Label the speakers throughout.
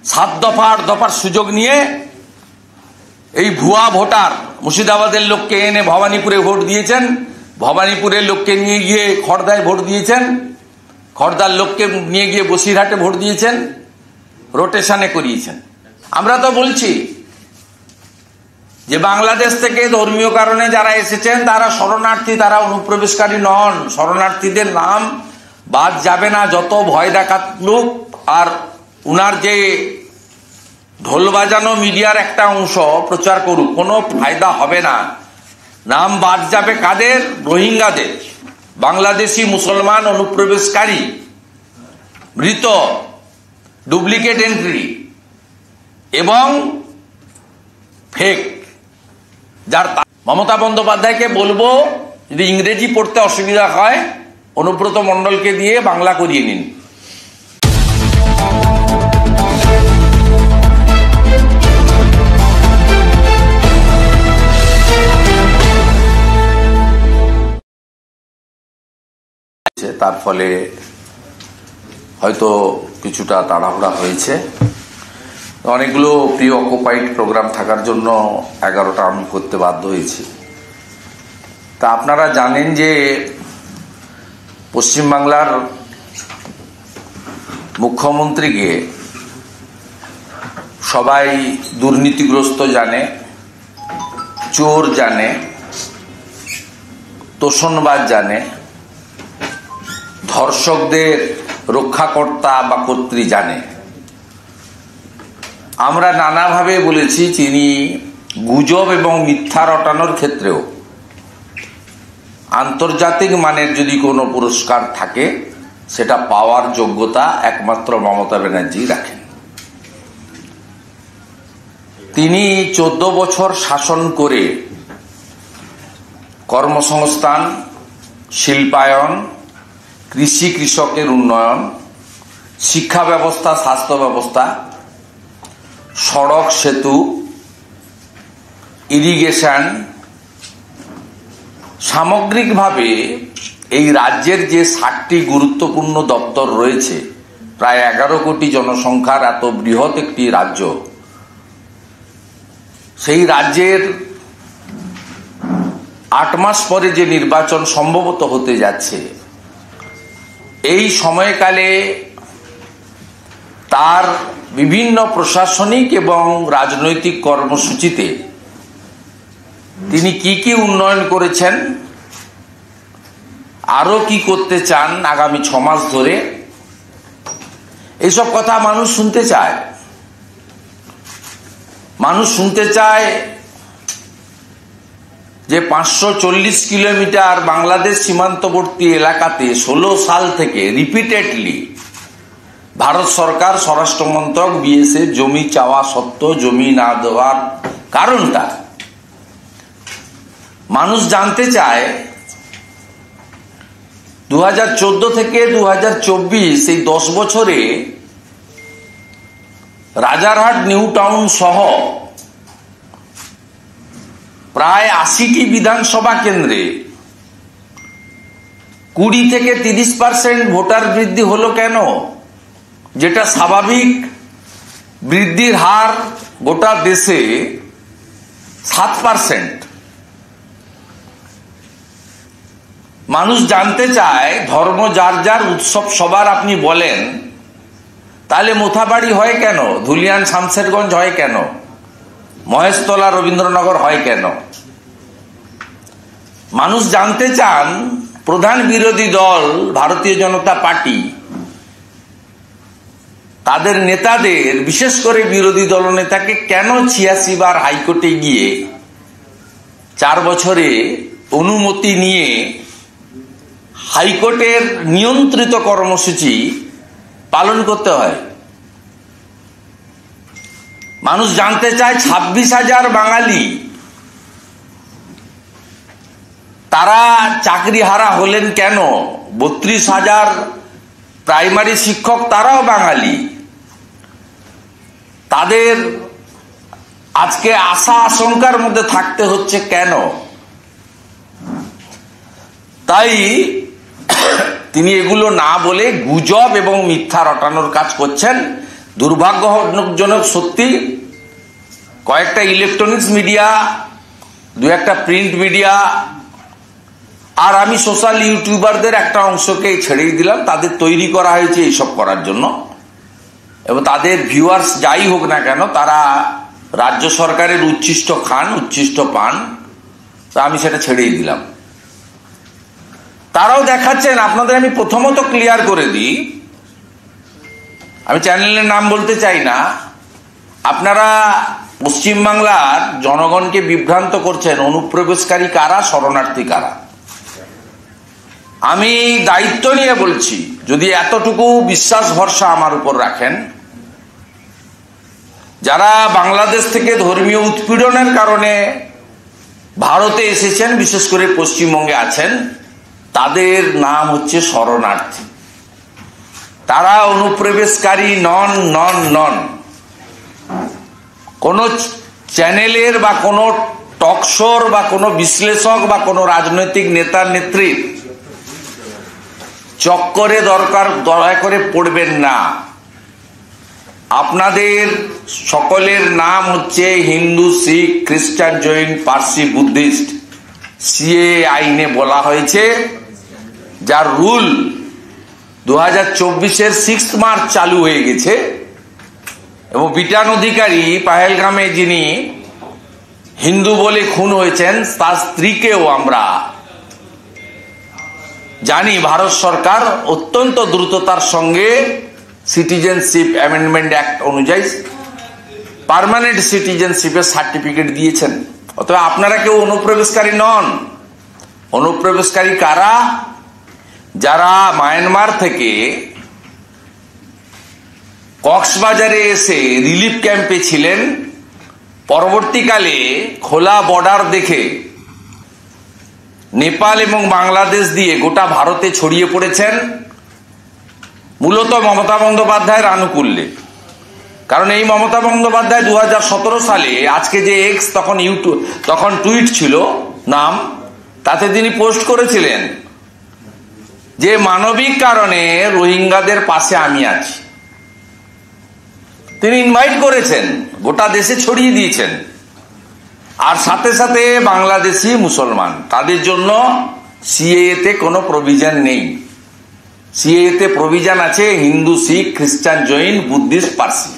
Speaker 1: সাত দফার সুযোগ নিয়ে এই ভুয়া ভোটার মুর্শিদাবাদের লোককে এনে ভবানীপুরে ভোট দিয়েছেন, ভবানীপুরের লোককে নিয়ে গিয়ে খড়দায় ভোট দিয়েছেন, খড়দার লোককে নিয়ে গিয়ে বসিরহাটে ভোট দিয়েছেন, রোটেশনে করিয়েছেন। আমরা তো বলছি যে বাংলাদেশ থেকে ধর্মীয় কারণে যারা এসেছেন তারা শরণার্থী, তারা অনুপ্রবেশকারী নন। শরণার্থীদের নাম বাদ যাবে না, যত ভয় দেখালুক। আর উনার যে ঢোল বাজানো মিডিয়ার একটা অংশ প্রচার করুক, কোনো ফায়দা হবে না। নাম বাদ যাবে কাদের? রোহিঙ্গাদের, বাংলাদেশি মুসলমান অনুপ্রবেশকারী, মৃত, ডুপ্লিকেট এন্ট্রি এবং ফেক। যার মমতা বন্দ্যোপাধ্যায়কে বলবো, যদি ইংরেজি পড়তে অসুবিধা হয় অনুব্রত মণ্ডলকে দিয়ে বাংলা করিয়ে নিন। তার ফলে হয়তো কিছুটা তাড়াহুড়া হয়েছে। অনেকগুলো প্রি অকুপাইড প্রোগ্রাম থাকার জন্য 11টা আমি করতে বাধ্য হয়েছি। তা আপনারা জানেন যে পশ্চিমবাংলার মুখ্যমন্ত্রীকে সবাই দুর্নীতিগ্রস্ত জানে, চোর জানে, তোষণবাজ জানে, ধর্ষকদের রক্ষাকর্তা বা কর্ত্রী জানে। আমরা নানাভাবে বলেছি তিনি গুজব এবং মিথ্যা রটানোর ক্ষেত্রেও আন্তর্জাতিক মানের যদি কোনো পুরস্কার থাকে সেটা পাওয়ার যোগ্যতা একমাত্র মমতা ব্যানার্জি রাখেন। তিনি 14 বছর শাসন করে কর্মসংস্থান, শিল্পায়ন, কৃষি কৃষকের উন্নয়ন, শিক্ষা ব্যবস্থা, স্বাস্থ্য ব্যবস্থা, সড়ক সেতু, ইরিগেশন, সামগ্রিকভাবে এই রাজ্যের যে 60টি গুরুত্বপূর্ণ দপ্তর রয়েছে, প্রায় 11 কোটি জনসংখ্যার এত বৃহৎ একটি রাজ্য, সেই রাজ্যের 8 মাস পরে যে নির্বাচন সম্ভবত হতে যাচ্ছে, এই সময়কালে তার বিভিন্ন প্রশাসনিক এবং রাজনৈতিক কর্মসূচিতে তিনি কি কি উন্নয়ন করেছেন, আরো কি করতে চান আগামী 6 মাস ধরে, এইসব কথা মানুষ শুনতে চায়। মানুষ শুনতে চায় যে 540 কিলোমিটার বাংলাদেশ সীমান্তবর্তী এলাকাতে 16 সাল থেকে রিপিটেডলি ভারত সরকার, স্বরাষ্ট্র মন্ত্রক, বিএসএফ জমি চাওয়া সত্ত্বেও জমি না দেওয়ার কারণটা মানুষ জানতে চায়। 2014 থেকে 2024 এই 10 বছরে রাজারহাট, নিউ টাউন সহ প্রায় 80টি বিধানসভা কেন্দ্রে 20 থেকে 30% ভোটার বৃদ্ধি হলো কেন? যেটা স্বাভাবিক বৃদ্ধির হার গোটা দেশে 7%। মানুষ জানতে চায়, ধর্ম যার যার, উৎসব সবার আপনি বলেন, তাহলে মোথাবাড়ি হয় কেন, ধুলিয়ান শামশেরগঞ্জ হয় কেন, মহেশতলা রবীন্দ্রনগর হয় কেন? মানুষ জানতে চান প্রধান বিরোধী দল ভারতীয় জনতা পার্টি তাদের নেতাদের, বিশেষ করে বিরোধী দলনেতাকে কেন 86 বার হাইকোর্টে গিয়ে 4 বছরে অনুমতি নিয়ে হাইকোর্টের নিয়ন্ত্রিত কর্মসূচি পালন করতে হয়। মানুষ জানতে চায় 26,000 বাঙালি তারা চাকরি হারা হলেন কেন? 32,000 প্রাইমারি শিক্ষক, তারাও বাঙালি, তাদের আজকে আশা আশঙ্কার মধ্যে থাকতে হচ্ছে কেন? তাই তিনি এগুলো না বলে গুজব এবং মিথ্যা রটানোর কাজ করছেন। দুর্ভাগ্যজনক সত্যি কয়েকটা ইলেকট্রনিক্স মিডিয়া, দু একটা প্রিন্ট মিডিয়া আর আমি সোশ্যাল ইউটিউবারদের একটা অংশকে ছেড়েই দিলাম। তাদের তৈরি করা হয়েছে এইসব করার জন্য, এবং তাদের ভিউয়ার্স যাই হোক না কেন তারা রাজ্য সরকারের উচ্ছিষ্ট খান, উচ্ছিষ্ট পান, তা আমি সেটা ছেড়েই দিলাম। তারাও দেখাচ্ছেন। আপনাদের আমি প্রথমত ক্লিয়ার করে দিই, আমি চ্যানেলের নাম বলতে চাই না, আপনারা পশ্চিমবাংলার জনগণকে বিভ্রান্ত করছেন। অনুপ্রবেশকারী কারা, শরণার্থী কারা? আমি দায়িত্ব নিয়ে বলছি, যদি এতটুকু বিশ্বাস ভরসা আমার উপর রাখেন, যারা বাংলাদেশ থেকে ধর্মীয় উৎপীড়নের কারণে ভারতে এসেছেন, বিশেষ করে পশ্চিমবঙ্গে আছেন, তাদের নাম হচ্ছে শরণার্থী। তারা অনুপ্রবেশকারী নন নন নন। কোন চ্যানেলের বা কোন টকশোর বা কোন বিশ্লেষক বা কোন রাজনৈতিক নেতা নেত্রীর চক্করে দয়া করে পড়বেন না। আপনাদের সকলের নাম হচ্ছে হিন্দু, শিখ, খ্রিস্টান, জৈন, পার্সি, বুদ্ধিস্ট। সিএ আইনে বলা হয়েছে, যার রুল 2024-এর 6 মার্চ চালু হয়ে গেছে, এবং বিটান অধিকারী পাহেলগামে যিনি হিন্দু বলে খুন হয়েছেন, তার স্ত্রীকেও আমরা জানি ভারত সরকার অত্যন্ত দ্রুততার সঙ্গে সিটিজেনশিপ অ্যামেন্ডমেন্ট অ্যাক্ট অনুযায়ী পার্মানেন্ট সিটিজেনশিপের সার্টিফিকেট দিয়েছেন। অথবা আপনারা কেউ অনুপ্রবেশকারী নন। অনুপ্রবেশকারী কারা? যারা মায়ানমার থেকে কক্সবাজারে এসে রিলিফ ক্যাম্পে ছিলেন, পরবর্তীকালে খোলা বর্ডার দেখে নেপাল এবং বাংলাদেশ দিয়ে গোটা ভারতে ছড়িয়ে পড়েছেন, মূলত মমতা বন্দ্যোপাধ্যায়ের আনুকূল্যে। কারণ এই মমতা বন্দ্যোপাধ্যায় 2017 সালে, আজকে যে এক্স তখন টুইট ছিল নাম, তাতে তিনি পোস্ট করেছিলেন যে মানবিক কারণে রোহিঙ্গাদের পাশে আমি আছি। তিনি ইনভাইট করেছেন, গোটা দেশে ছড়িয়ে দিয়েছেন। আর সাথে সাথে বাংলাদেশি মুসলমান, তাদের জন্য সিএএতে কোনো প্রভিশন নেই। সিএএতে প্রভিশন আছে হিন্দু, শিখ, খ্রিস্টান, জৈন, বুদ্ধিস্ট, পার্সি।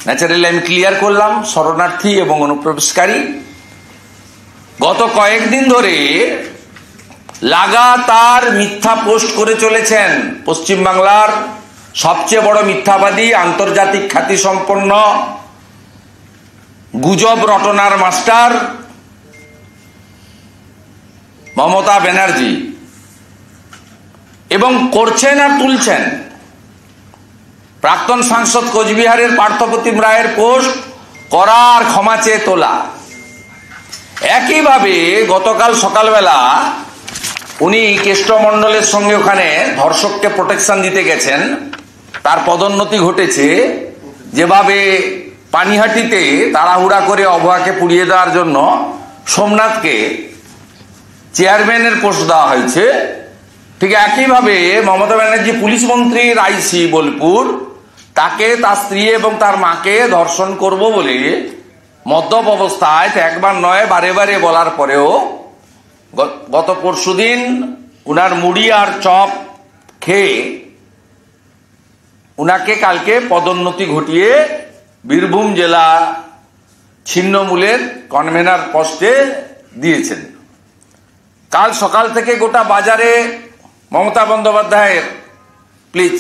Speaker 1: ন্যাচারালি আমি ক্লিয়ার করলাম শরণার্থী এবং অনুপ্রবেশকারী। গত কয়েকদিন ধরে লাগাতার মিথ্যা পোস্ট করে চলেছেন পশ্চিমবাংলার সবচেয়ে বড় মিথ্যাবাদী, আন্তর্জাতিক খ্যাতিসম্পন্ন গুজব রটনার মাস্টার মমতা ব্যানার্জি, এবং করছেন আর তুলছেন। প্রাক্তন সাংসদ কোচবিহারের পার্থপ্রতিম রায়ের পোস্ট করা আর ক্ষমা চেয়ে তোলা। একইভাবে গতকাল সকালবেলা উনি কেষ্টমণ্ডলের সঙ্গে ওখানে ধর্ষককে প্রোটেকশন দিতে গেছেন, তার পদোন্নতি ঘটেছে। যেভাবে পানিহাটিতে তাড়াহুড়া করে অভয়াকে পুড়িয়ে দেওয়ার জন্য সোমনাথকে চেয়ারম্যানের পোস্ট দেওয়া হয়েছে, ঠিক একইভাবে মমতা ব্যানার্জি পুলিশ মন্ত্রী রাইসি বোলপুর, তাকে, তার স্ত্রী এবং তার মাকে ধর্ষণ করব বলে মদ্যপ অবস্থায় একবার নয় বারে বারে বলার পরেও গত পরশুদিন উনার মুড়ি আর চপ খেয়ে উনাকে কালকে পদোন্নতি ঘটিয়ে বীরভূম জেলা ছিন্নমূলের কনভেনার পোস্টে দিয়েছেন। কাল সকাল থেকে গোটা বাজারে মমতা বন্দ্যোপাধ্যায়ের, প্লিজ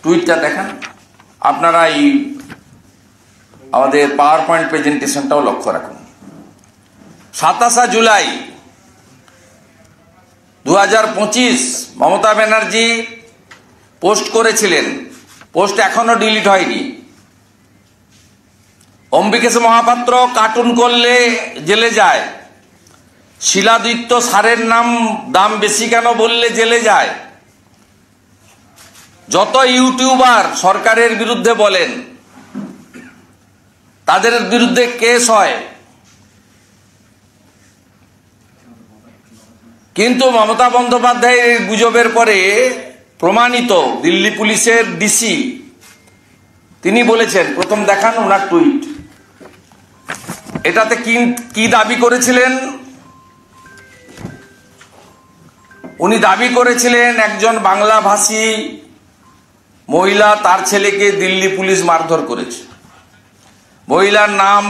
Speaker 1: টুইটটা দেখান আপনারা, এই আমাদের পাওয়ার পয়েন্ট প্রেজেন্টেশনটাও লক্ষ্য রাখুন। 27 জুলাই 2025 মমতা ব্যানার্জি পোস্ট করেছিলেন, পোস্ট এখনো ডিলিট হয়নি। অম্বিকেশ মহাপাত্র কার্টুন করলে জেলে যায়, শিলাদিত্য সারের দাম বেশি কেন বললে জেলে যায়। যত ইউটিউবার সরকারের বিরুদ্ধে বলেন তাদের বিরুদ্ধে কেস হয়, কিন্তু মমতা বন্দ্যোপাধ্যায়ের গুজবের পরে প্রমাণিত দিল্লি পুলিশের ডিসি তিনি বলেছেন, প্রথম দেখান ওনার টুইট। এটাতে কি দাবি করেছিলেন? উনি দাবি করেছিলেন একজন বাংলাভাষী মহিলা তার ছেলেকে দিল্লি পুলিশ মারধর করেছে। মহিলার নাম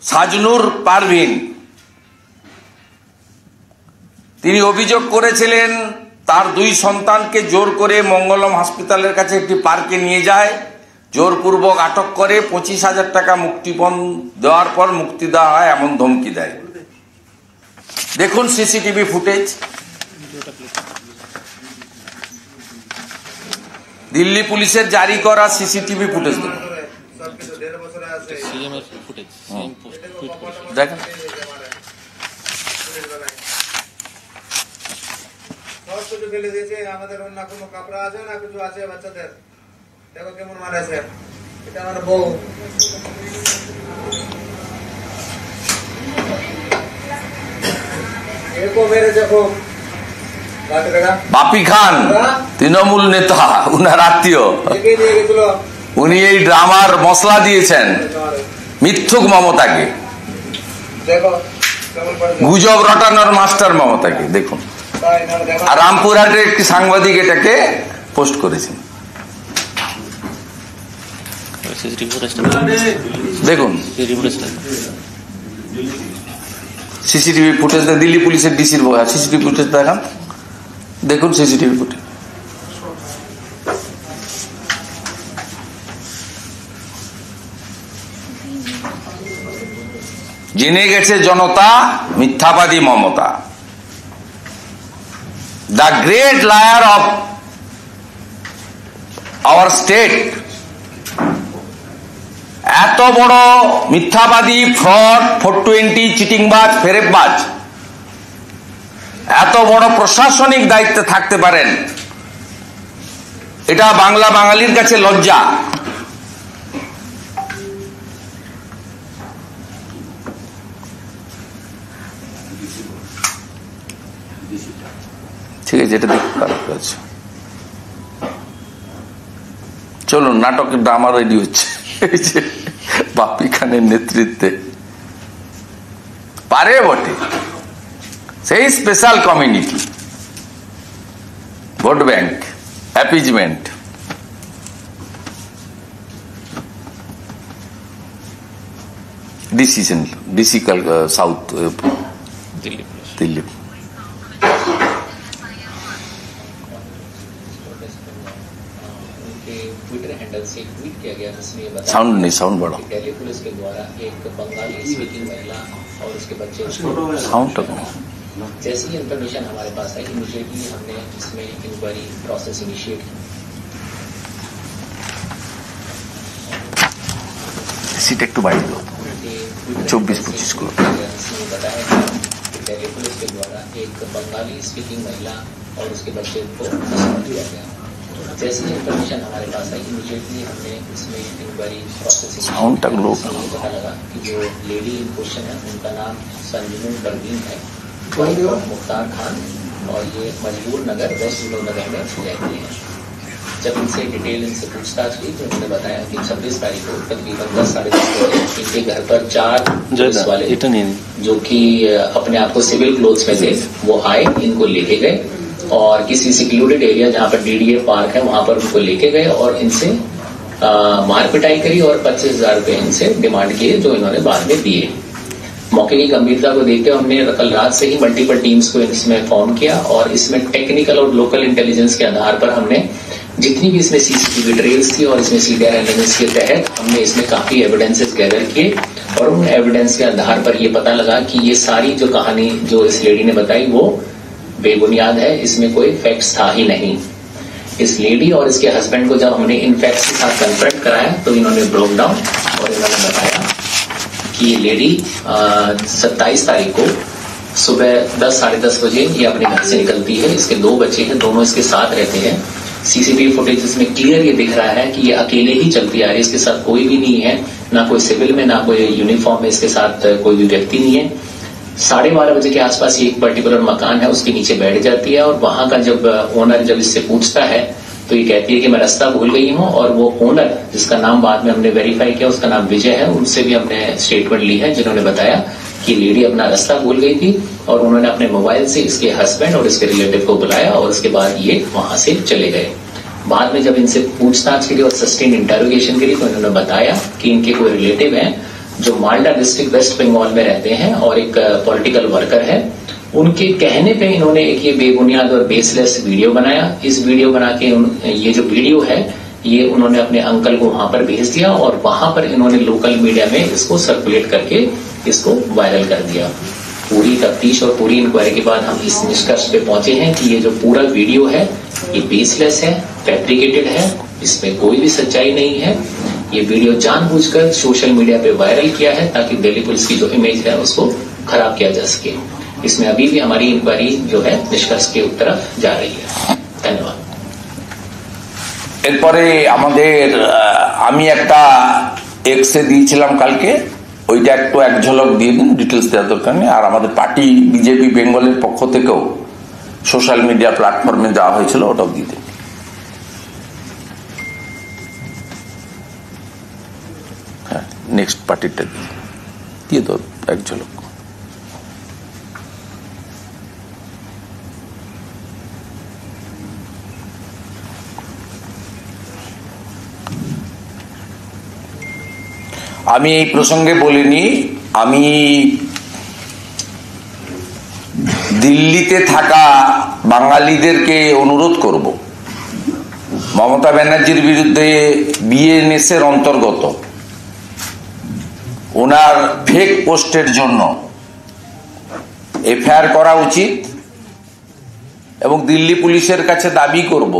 Speaker 1: সাজনুর পারভিন। তিনি অভিযোগ করেছিলেন তার 2 সন্তানকে জোর করে মঙ্গলম হসপিটালের কাছে একটি পার্কে নিয়ে যায়, জোরপূর্বক আটক করে 25,000 টাকা মুক্তিপণ দেওয়ার পর মুক্তি দেওয়া হয় এমন ধমকি দেয়। দেখুন সিসিটিভি ফুটেজ। দিল্লি পুলিশের জারি করা সিসিটিভি ফুটেজ দেখেন।
Speaker 2: কিছু ফেলে দিয়েছে, আমাদের অন্য কোনো কাপড়া আছে না কিছু আছে বাচ্চাদের। দেখো কেমন মারেছে, এটা আমার বউ। এরকম মেরেছে খুব।
Speaker 1: বাপি খান তৃণমূল নেতা, উনার আত্মীয়, উনি এই ড্রামার মশলা দিয়েছেন মিথ্যুক মমতাকে, গুজব রটানোর মাস্টার মমতাকে। দেখুন, আর রামপুরহাটের একটি সাংবাদিক এটাকে পোস্ট করেছেন। দেখুন সিসিটিভি ফুটেজ, দিল্লি পুলিশের ডিসির সিসিটিভি ফুটেজ দেখান। দেখুন সিসিটিভি ফুটেজ। জেনে গেছে জনতা মিথ্যাবাদী Mamata, the great liar of our state। এত বড় মিথ্যাবাদী, ফ্রড, 420 চিটিংবাজ, ফেরেববাজ, এত বড় প্রশাসনিক দায়িত্বে থাকতে পারেন, এটা বাংলা বাঙালির কাছে লজ্জা। ঠিক আছে, এটা দেখতে খারাপ হয়েছে। চলুন, নাটকের ড্রামা রেডি হচ্ছে বাপি খানের নেতৃত্বে। পারে বটে, সেই special community, vote bank, appeasement. DC south Delhi.
Speaker 3: Twitter handle से ट्वीट किया गया जिसमें ये बताया
Speaker 1: साउंड नहीं, साउंड बढ़ाओ।
Speaker 3: दिल्ली पुलिस के द्वारा एक बंगाली स्पीकिंग महिला और उसके बच्चे
Speaker 1: साउंड तक
Speaker 3: जैसी इंफॉर्मेशन हमारे पास आई, इमीडिएटली हमने इसमें इंक्वायरी प्रोसेस इनिशिएट की।
Speaker 1: सीट एक तो बाइट दो 24-25 को
Speaker 3: बताया कि दिल्ली पुलिस के द्वारा एक बंगाली स्पीकिंग महिला और उसके बच्चे को दिया गया। जैसी इंफॉर्मेशन हमारे पास आई, इमीडिएटली हमने इसमें इंक्वायरी प्रोसेस पता लगा कि जो लेडी इन क्वेश्चन है उनका नाम संजनू परवीन है, मुख्तार खान, और ये मजबूर नगर, वेस्ट नगर में रहती है। जब इनसे डिटेल इनसे पूछताछ की तो उन्होंने बताया कि 26 तारीख को तकरीबन 10-10:30 बजे इनके घर पर 4 पुलिस वाले जो कि अपने आप को सिविल क्लोथ्स में थे वो आए, इनको लेके गए और किसी सिक्योर्ड एरिया जहाँ पर डीडीए पार्क है वहां पर उनको लेके गए और इनसे मार पिटाई करी और 25,000 रुपए इनसे डिमांड किए, जो इन्होंने बाद में दिए। मौके की गंभीरता को देखते हुए हमने कल रात से ही मल्टीपल टीम्स को इसमें फॉर्म किया और इसमें टेक्निकल और लोकल इंटेलिजेंस के आधार पर हमने जितनी भी इसमें सीसीटीवी ट्रेल्स थी और इसमें सीडीआर एनालिसिस के तहत हमने इसमें काफी एविडेंसेस गैदर किए और उन एविडेंस के आधार पर ये पता लगा कि ये सारी जो कहानी जो इस लेडी ने बताई वो बेबुनियाद है, इसमें कोई फैक्ट्स था ही नहीं। इस लेडी और इसके हस्बैंड को जब हमने इन फैक्ट्स के साथ कन्फ्रंट कराया तो इन्होंने ब्रोक डाउन और इन्होंने बताया कि ये लेडी 27 तारीख को सुबह 10-10:30 बजे ये अपने घर से निकलती है। इसके 2 बच्चे हैं, दोनों इसके साथ रहते हैं। सीसीटीवी फुटेज इसमें क्लियर ये दिख रहा है कि ये अकेले ही चलती आ रही है, इसके साथ कोई भी नहीं है, ना कोई सिविल में ना कोई यूनिफॉर्म में इसके साथ कोई भी व्यक्ति नहीं है। 12:30 बजे के आसपास ये एक पर्टिकुलर मकान है उसके नीचे बैठ जाती है और वहां का जब ओनर जब इससे पूछता है तो ये कहती है कि मैं रास्ता भूल गई हूं, और वो ओनर जिसका नाम बाद में हमने वेरीफाई किया, उसका नाम विजय है, उनसे भी हमने स्टेटमेंट ली है, जिन्होंने बताया कि लेडी अपना रास्ता भूल गई थी और उन्होंने अपने मोबाइल से इसके हस्बैंड और इसके रिलेटिव को बुलाया और उसके बाद ये वहां से चले गए। बाद में जब इनसे पूछताछ की गई और सस्टेन इंटरोगेशन करी तो इन्होंने बताया कि इनके कोई रिलेटिव हैं जो मालदा डिस्ट्रिक्ट वेस्ट बंगाल में रहते हैं और एक पॉलिटिकल वर्कर है। उनके कहने पे इन्होंने एक ये बेबुनियाद और बेसलेस वीडियो बनाया। इस वीडियो बना के ये जो वीडियो है ये उन्होंने अपने अंकल को वहां पर भेज दिया और वहां पर इन्होंने लोकल मीडिया में इसको सर्कुलेट करके इसको वायरल कर दिया। पूरी तफ्तीश और पूरी इंक्वायरी के बाद हम इस निष्कर्ष पे पहुंचे हैं कि ये जो पूरा वीडियो है ये बेसलेस है, फैब्रिकेटेड है, इसमें कोई भी सच्चाई नहीं है। ये वीडियो जानबूझकर सोशल मीडिया पे वायरल किया है ताकि दिल्ली पुलिस की जो इमेज है उसको खराब किया जा सके। इसमें अभी भी हमारी इंक्वायरी जो है निष्कर्ष के तरफ जा रही है। धन्यवाद।
Speaker 1: এরপরে আমাদের আমি একটা এক্সে দিয়েছিলাম কালকে, ওইটা একটু এক ঝলক দিয়ে দিন, ডিটেলস দেওয়ার দরকার নেই। আর আমাদের পার্টি বিজেপি বেঙ্গলের পক্ষ থেকেও সোশ্যাল মিডিয়া প্ল্যাটফর্মে দেওয়া হয়েছিল, ওটাও দিয়ে দিন। হ্যাঁ, নেক্সট পার্টিটা দিয়ে দাও এক ঝলক। আমি এই প্রসঙ্গে বলিনি, আমি দিল্লিতে থাকা বাঙালিদেরকে অনুরোধ করব, মমতা ব্যানার্জির বিরুদ্ধে বিএনএস এর অন্তর্গত ওনার ফেক পোস্টের জন্য এফআইআর করা উচিত এবং দিল্লি পুলিশের কাছে দাবি করব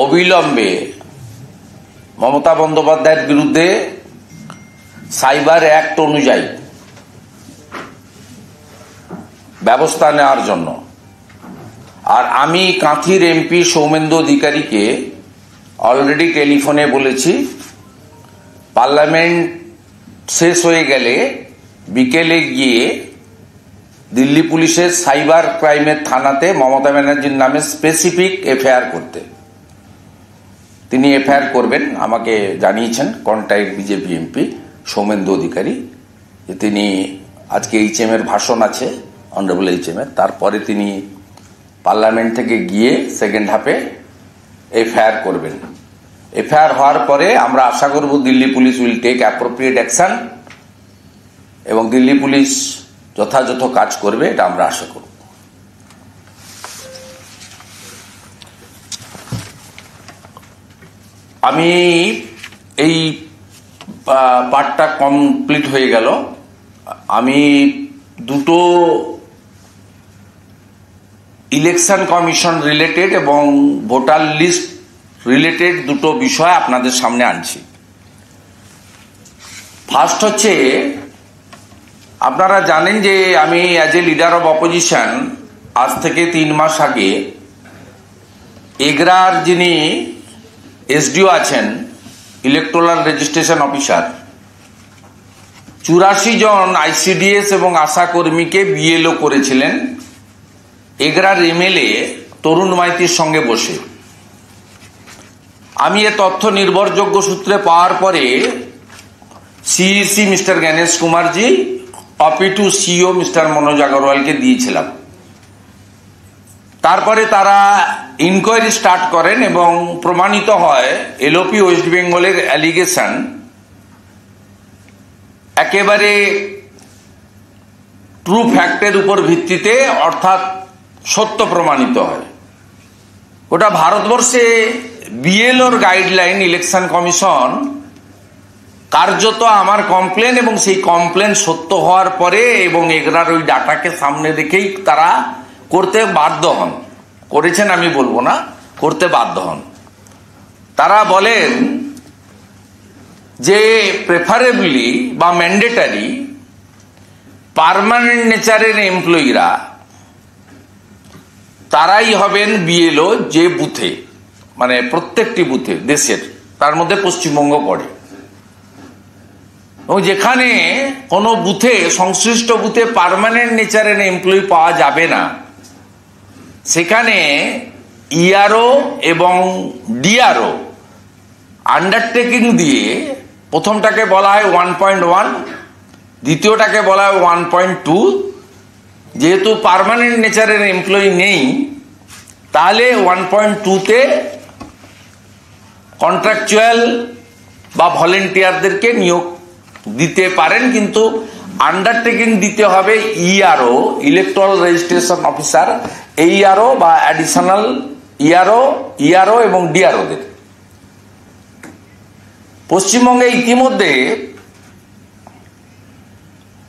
Speaker 1: অবিলম্বে মমতা বন্দ্যোপাধ্যায়ের বিরুদ্ধে সাইবার অ্যাক্ট অনুযায়ী ব্যবস্থা নেওয়ার জন্য। আর আমি কাঁথির এমপি সৌমেন্দু অধিকারীকে অলরেডি টেলিফোনে বলেছি, পার্লামেন্ট শেষ হয়ে গেলে বিকেলে গিয়ে দিল্লি পুলিশের সাইবার ক্রাইমের থানাতে মমতা ব্যানার্জির নামে স্পেসিফিক এফআইআর করতে। তিনি এফআইআর করবেন, আমাকে জানিয়েছেন কন্টাক্ট বিজেপি এমপি সৌমেন্দু অধিকারী, যে তিনি আজকে এইচএম এর ভাষণ আছে, অনারেবল এইচএম এর, তারপরে তিনি পার্লামেন্ট থেকে গিয়ে সেকেন্ড হাফে এফআইআর করবেন। এফআইআর হওয়ার পরে আমরা আশা করব Delhi police will take appropriate action এবং দিল্লি পুলিশ যথাযথ কাজ করবে, এটা আমরা আশা করব। আমি এই পার্টটা কমপ্লিট হয়ে গেল। আমি দুটো ইলেকশন কমিশন রিলেটেড এবং ভোটার লিস্ট রিলেটেড দুটো বিষয় আপনাদের সামনে আনছি। ফার্স্ট হচ্ছে, আপনারা জানেন যে আমি as a leader of opposition আজ থেকে 3 মাস আগে এগরার যিনি এসডিও আছেন, ইলেকট্রাল রেজিস্ট্রেশন অফিসার, 84 জন আইসিডিএস এবং আশা কর্মীকে বিএলও করেছিলেন এগরার এমএলএ তরুণ মাইতির সঙ্গে বসে। আমি এ তথ্য নির্ভরযোগ্য সূত্রে পাওয়ার পরে CEC mister Ganesh Kumarji copy to CO mister Manoj আগরওয়ালকে দিয়েছিলাম। তারপরে তারা ইনকোয়ারি স্টার্ট করেন এবং প্রমাণিত হয় এলওপি ওয়েস্ট বেঙ্গলের অ্যালিগেশন একেবারে ট্রু ফ্যাক্টের উপর ভিত্তিতে, অর্থাৎ সত্য প্রমাণিত হয়। গোটা ভারতবর্ষে বিএলওর গাইডলাইন ইলেকশন কমিশন কার্যত আমার কমপ্লেন এবং সেই কমপ্লেন সত্য হওয়ার পরে এবং এগরার ওই ডাটাকে সামনে রেখেই তারা করতে বাধ্য হন, করেছেন আমি বলবো না, করতে বাধ্য হন। তারা বলেন যে প্রেফারেবলি বা ম্যান্ডেটারি পার্মানেন্ট নেচারের এমপ্লয়িরা তারাই হবেন বিএলও যে বুথে, মানে প্রত্যেকটি বুথে দেশের, তার মধ্যে পশ্চিমবঙ্গ পড়ে। এবং যেখানে কোনো বুথে, সংশ্লিষ্ট বুথে পার্মানেন্ট নেচারের এমপ্লয়ি পাওয়া যাবে না, সেখানে ইআরও এবং ডিআরও আন্ডারটেকিং দিয়ে প্রথমটাকে বলা হয় 1.1, দ্বিতীয়টাকে বলা হয় 1.2। যেহেতু পার্মানেন্ট নেচারের এমপ্লয়ি নেই, তাহলে 1.2-তে কন্ট্রাকচুয়াল বা ভলেন্টিয়ারদেরকে নিয়োগ দিতে পারেন, কিন্তু আন্ডারটেকিং দিতে হবে ইআরও, ইলেকট্রাল রেজিস্ট্রেশন অফিসার, এইআরও বা অ্যাডিশনাল ইআরও এবং ডিআরওদের। পশ্চিমবঙ্গে ইতিমধ্যে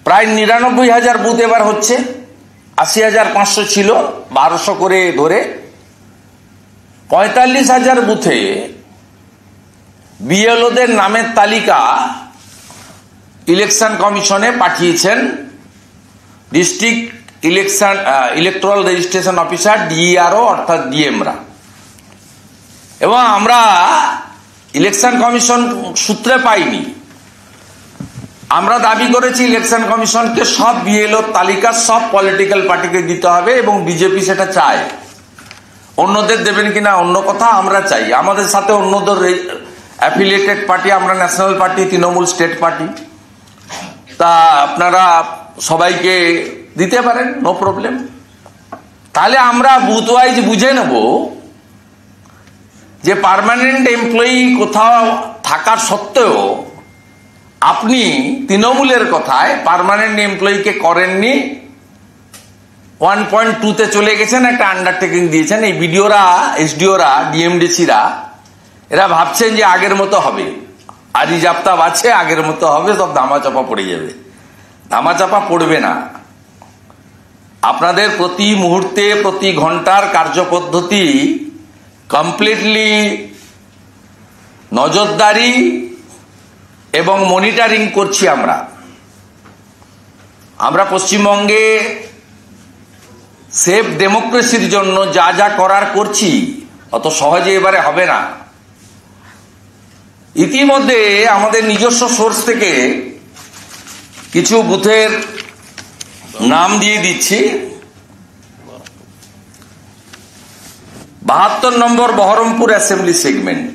Speaker 1: প্রায় 99,000 বুথ এবার হচ্ছে, 80,500 ছিল, 1200 করে ধরে 45,000 বুথে বিএলওদের নামের তালিকা ইলেকশন কমিশনে পাঠিয়েছেন district electoral registration officer, DRO অর্থাৎ ডিএমরা। এবং আমরা ইলেকশন কমিশন সূত্রে পাইনি, আমরা দাবি করেছি ইলেকশন কমিশনকে সব বিএলও তালিকা সব পলিটিক্যাল পার্টিকে দিতে হবে এবং বিজেপি সেটা চায়। অন্যদের দেবেন কিনা অন্য কথা, আমরা চাই। আমাদের সাথে অন্যদের অ্যাফিলিয়েটেড পার্টি, আমরা national party, Trinamool state party, তা আপনারা সবাইকে দিতে পারেন, নো প্রবলেম। তাহলে আমরা বুথ ওয়াইজ বুঝে নেব যে পার্মানেন্ট এমপ্লয়ি কোথাও থাকার সত্ত্বেও আপনি তৃণমূলের কথায় পার্মানেন্ট এমপ্লয়িকে করেননি, 1.2-তে চলে গেছেন, একটা আন্ডারটেকিং দিয়েছেন। এই বিডিওরা, এসডিওরা, ডিএমডিসিরা এরা ভাবছেন যে আগের মতো হবে, আজই জাপ্তা আছে, আগের মতো হবে, সব ধামাচাপা পড়ে যাবে। ধামাচাপা পড়বে না। আপনাদের প্রতি মুহূর্তে, প্রতি ঘন্টার কার্যপদ্ধতি কমপ্লিটলি নজরদারি এবং মনিটরিং করছি আমরা পশ্চিমবঙ্গে সেফ ডেমোক্রেসির জন্য যা যা করার করছি, অত সহজে এবারে হবে না। ইতিমধ্যে আমাদের নিজস্ব সোর্স থেকে কিছু বুথের নাম দিয়ে দিচ্ছি। 72 নম্বর বহরমপুর অ্যাসেম্বলি সেগমেন্ট,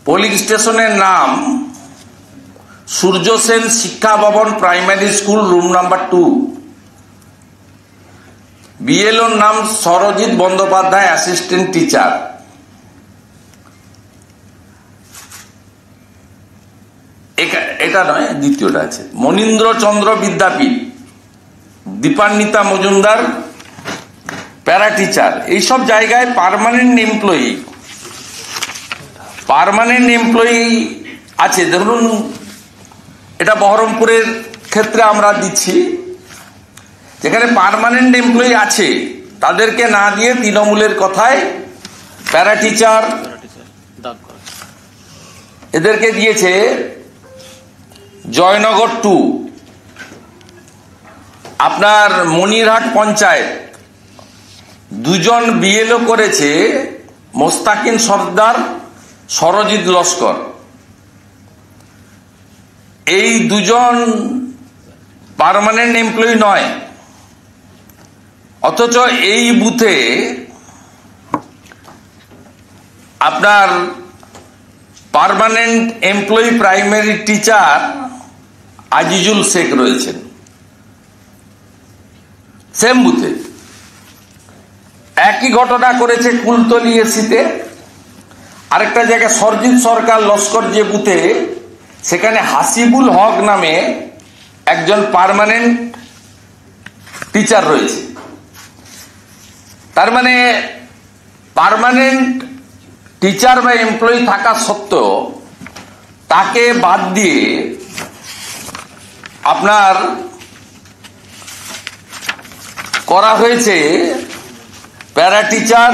Speaker 1: পোলিং স্টেশনের নাম সূর্য সেন শিক্ষা ভবন প্রাইমারি স্কুল, রুম নাম্বার 2। বিএলওর নাম সরজিৎ বন্দ্যোপাধ্যায়, অ্যাসিস্ট্যান্ট টিচার। এটা নয়, দ্বিতীয়টা আছে মনীন্দ্র চন্দ্র বিদ্যাপীঠ, দীপান্বিতা মজুমদার, প্যারা টিচার। এইসব জায়গায় পার্মানেন্ট এমপ্লয়ি আছে। ধরুন এটা বহরমপুরের ক্ষেত্রে আমরা দিচ্ছি, যেখানে পার্মানেন্ট এমপ্লয়ি আছে তাদেরকে না দিয়ে তৃণমূলের কথায় প্যারা টিচার এদেরকে দিয়েছে। জয়নগর 2, আপনার মনিরহাট পঞ্চায়েত 2 জন বিএলও করেছে, মোস্তাকিন সর্দার, সরজিৎ লস্কর। এই 2 জন পার্মানেন্ট এমপ্লয়ি নয়, অথচ এই বুথে আপনার permanent employee primary teacher Azizul Sheikh রয়েছেন সেম বুথে। একই ঘটনা করেছে কুলতলি এসিতে। আরেকটা জায়গায় সরজিৎ সরকার লস্কর যে বুথে, সেখানে হাসিবুল হক নামে একজন পার্মানেন্ট টিচার রয়েছে। তার মানে পার্মানেন্ট টিচার বা এমপ্লয়ি থাকা সত্ত্বেও তাকে বাদ দিয়ে আপনার করা হয়েছে প্যারা টিচার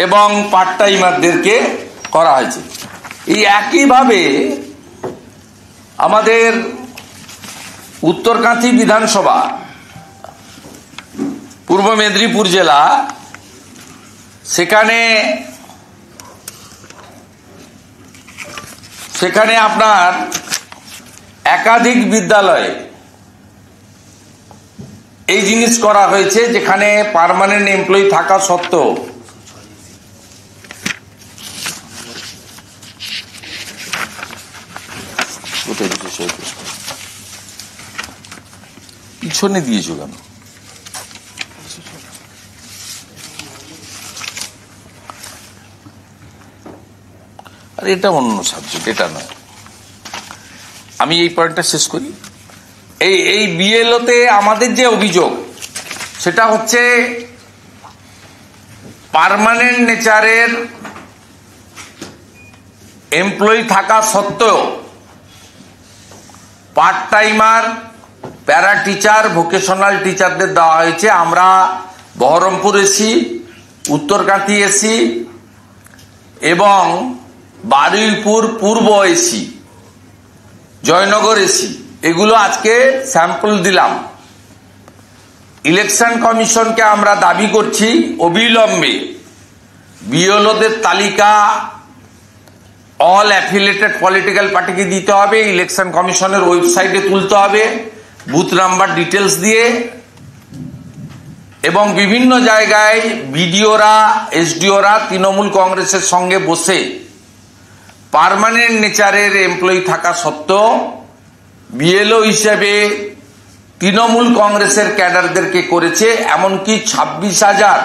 Speaker 1: এবং পার্ট টাইমারদেরকে করা হয়েছে। এই একইভাবে আমাদের উত্তরকাঁথি বিধানসভা, পূর্ব মেদিনীপুর জেলা, সেখানে আপনার একাধিক বিদ্যালয়ে এই জিনিস করা হয়েছে যেখানে পার্মানেন্ট এমপ্লয়ি থাকা সত্ত্বেও পিছনে দিয়েছো কেন? আর এটা অন্য সাবজেক্ট, এটা নয়। আমি এই পয়েন্টটা শেষ করি। এই বিএলওতে আমাদের যে অভিযোগ সেটা হচ্ছে পার্মানেন্ট নেচারের এমপ্লয়ি থাকা সত্ত্বেও part timer, para teacher, vocational টিচারদের দেওয়া হয়েছে। আমরা বহরমপুর এসি, উত্তরকান্তি এসি এবং বারুইপুর পূর্ব এসি, জয়নগর এসি, এগুলো আজকে স্যাম্পল দিলাম। ইলেকশন কমিশনকে আমরা দাবি করছি অবিলম্বে বিএলওদের তালিকা অল অ্যাফিলিয়েটেড পলিটিক্যাল পার্টিকে দিতে হবে, ইলেকশন কমিশনের ওয়েবসাইটে তুলতে হবে বুথ নাম্বার ডিটেলস দিয়ে, এবং বিভিন্ন জায়গায় বিডিওরা, এসডিওরা তৃণমূল কংগ্রেসের সঙ্গে বসে পার্মানেন্ট নেচারের এমপ্লয়ি থাকা সত্ত্বেও বিএলও হিসেবে তৃণমূল কংগ্রেসের ক্যাডারদেরকে করেছে। এমনকি 26,000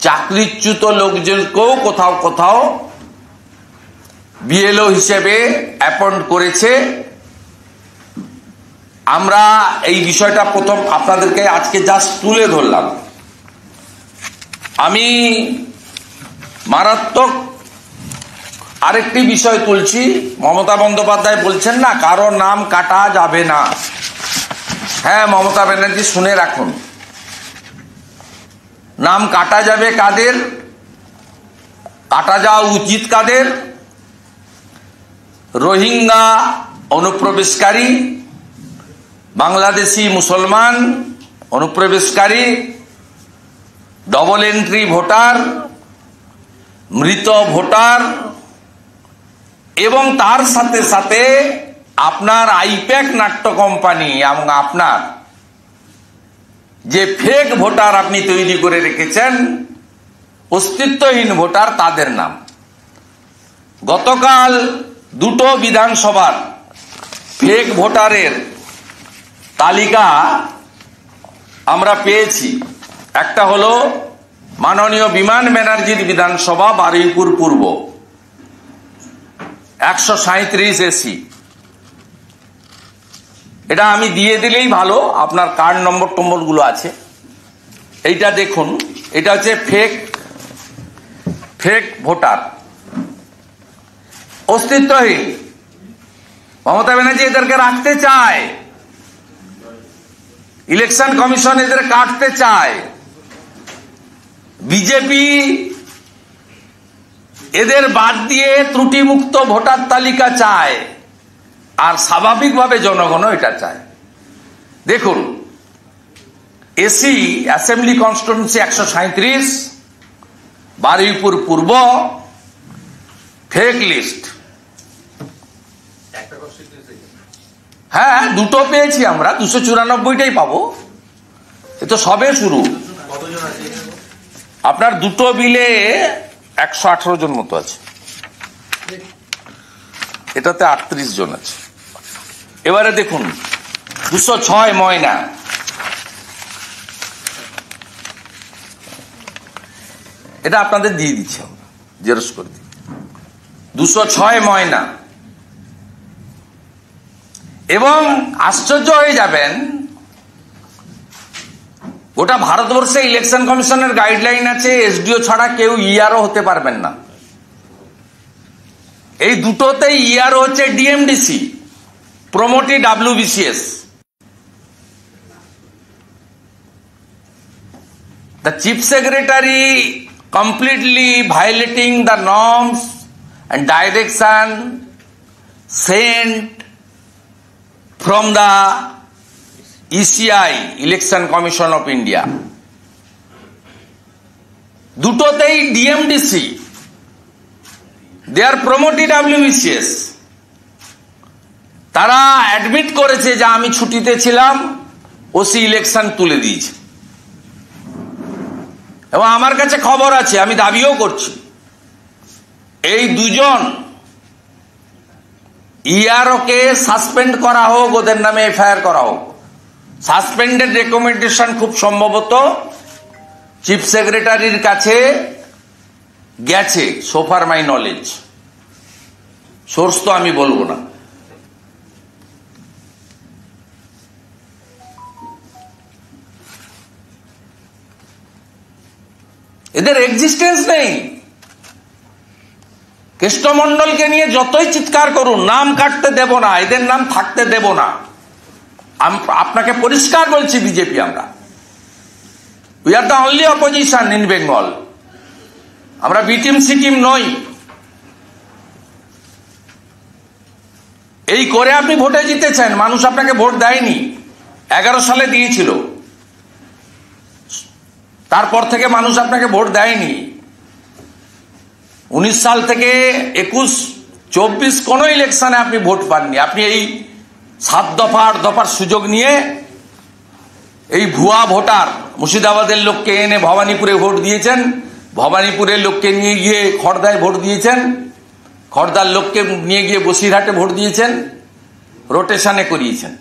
Speaker 1: চাকরিচ্যুত লোকজনকেও কোথাও কোথাও বিএলও হিসেবে অ্যাপয়েন্ট করেছে। আমরা এই বিষয়টা প্রথম আপনাদেরকে আজকে জাস্ট তুলে ধরলাম। আমি মারাত্মক আরেকটি বিষয় তুলছি। মমতা বন্দ্যোপাধ্যায় বলছেন না কারো নাম কাটা যাবে না। হ্যাঁ মমতা ব্যানার্জি, শুনে রাখুন, নাম কাটা যাবে কাদের, কাটা যাওয়া উচিত কাদের? রোহিঙ্গা অনুপ্রবেশকারী, বাংলাদেশি মুসলমান অনুপ্রবেশকারী, ডবল এন্ট্রি ভোটার, মৃত ভোটার, এবং তার সাথে সাথে আপনার আইপ্যাক নাট্য কোম্পানি এবং আপনার যে ফেক ভোটার আপনি তৈরি করে রেখেছেন, অস্তিত্বহীন ভোটার, তাদের নাম। গতকাল দুটো বিধানসভার ফেক ভোটারের তালিকা আমরা পেয়েছি। একটা হলো মাননীয় বিমান ব্যানার্জির বিধানসভা বারুইপুর পূর্ব, 137 এসি। এটা আমি দিয়ে দিলেই ভালো, আপনার কার্ড নম্বর টম্বর গুলো আছে। এইটা দেখুন, এটা হচ্ছে ফেক ভোটার, অস্তিত্বহীন। মমতা ব্যানার্জি এদেরকে রাখতে চায়, ইলেকশন কমিশন এদের কাটতে চায়, বিজেপি এদের বাদ দিয়ে ত্রুটিমুক্ত ভোটার তালিকা চায়, আর স্বাভাবিকভাবে জনগণও এটা চায়। দেখুন, এসি অ্যাসেম্বলি কনস্টিটিউয়েন্সি 137, বারুইপুর পূর্ব, ফেক লিস্ট। হ্যাঁ, দুটো পেয়েছি আমরা, 294টাই পাবো। এ তো সবে শুরু। আপনার দুটো বিলে 118 জন মতো আছে, এটাতে 38 জন আছে। এবারে দেখুন 206 ময়না, এটা আপনাদের দিয়ে দিচ্ছি আমরা, জেরক্স করে দিই। 206 ময়না। এবং আশ্চর্য হয়ে যাবেন, গোটা ভারতবর্ষে ইলেকশন কমিশনের গাইডলাইন আছে এসডিও ছাড়া কেউ ইআরও হতে পারবেন না। এই দুটোতেই ইআরও হচ্ছে DMDC, promotee WBCS। The chief secretary completely violating the norms and direction sent from the ECI, Election Commission of India. দুটোতেই DMDC, they are promoted WBCS। তারা অ্যাডমিট করেছে যে আমি ছুটিতে ছিলাম, ওসি ইলেকশন তুলে দিয়েছে। এবং আমার কাছে খবর আছে, আমি দাবিও করছি, এই দুজন ইআরওকে সাসপেন্ড করা হোক, ওদের নামে এফআইআর করা হোক। সাসপেন্ডেড রেকমেন্ডেশন খুব সম্ভবত চিফ সেক্রেটারির কাছে গেছে, সোফার মাই নলেজ, সোর্স তো আমি বলবো না। এদের এক্সিস্টেন্স নেই। কৃষ্ণমন্ডলকে নিয়ে যতই চিৎকার করুন, নাম কাটতে দেব না, এদের নাম থাকতে দেব না। আপনাকে পরিষ্কার বলছি, বিজেপি আমরা, we are the only opposition in Bengal. আমরা বি টিম সি টিম নই। এই করে আপনি ভোটে জিতেছেন, মানুষ আপনাকে ভোট দেয়নি। 11 সালে দিয়েছিল, তারপর থেকে মানুষ আপনাকে ভোট দেয়নি। 19 সাল থেকে 21, 24 কোন ইলেকশনে আপনি ভোট পাননি। আপনি এই 7 দফা 8 দফার সুযোগ নিয়ে এই ভুয়া ভোটার, মুর্শিদাবাদের লোককে এনে ভবানীপুরে ভোট দিয়েছেন, ভবানীপুরের লোককে নিয়ে গিয়ে খড়দায় ভোট দিয়েছেন, খড়দার লোককে নিয়ে গিয়ে বসিরহাটে ভোট দিয়েছেন, রোটেশনে করিয়েছেন।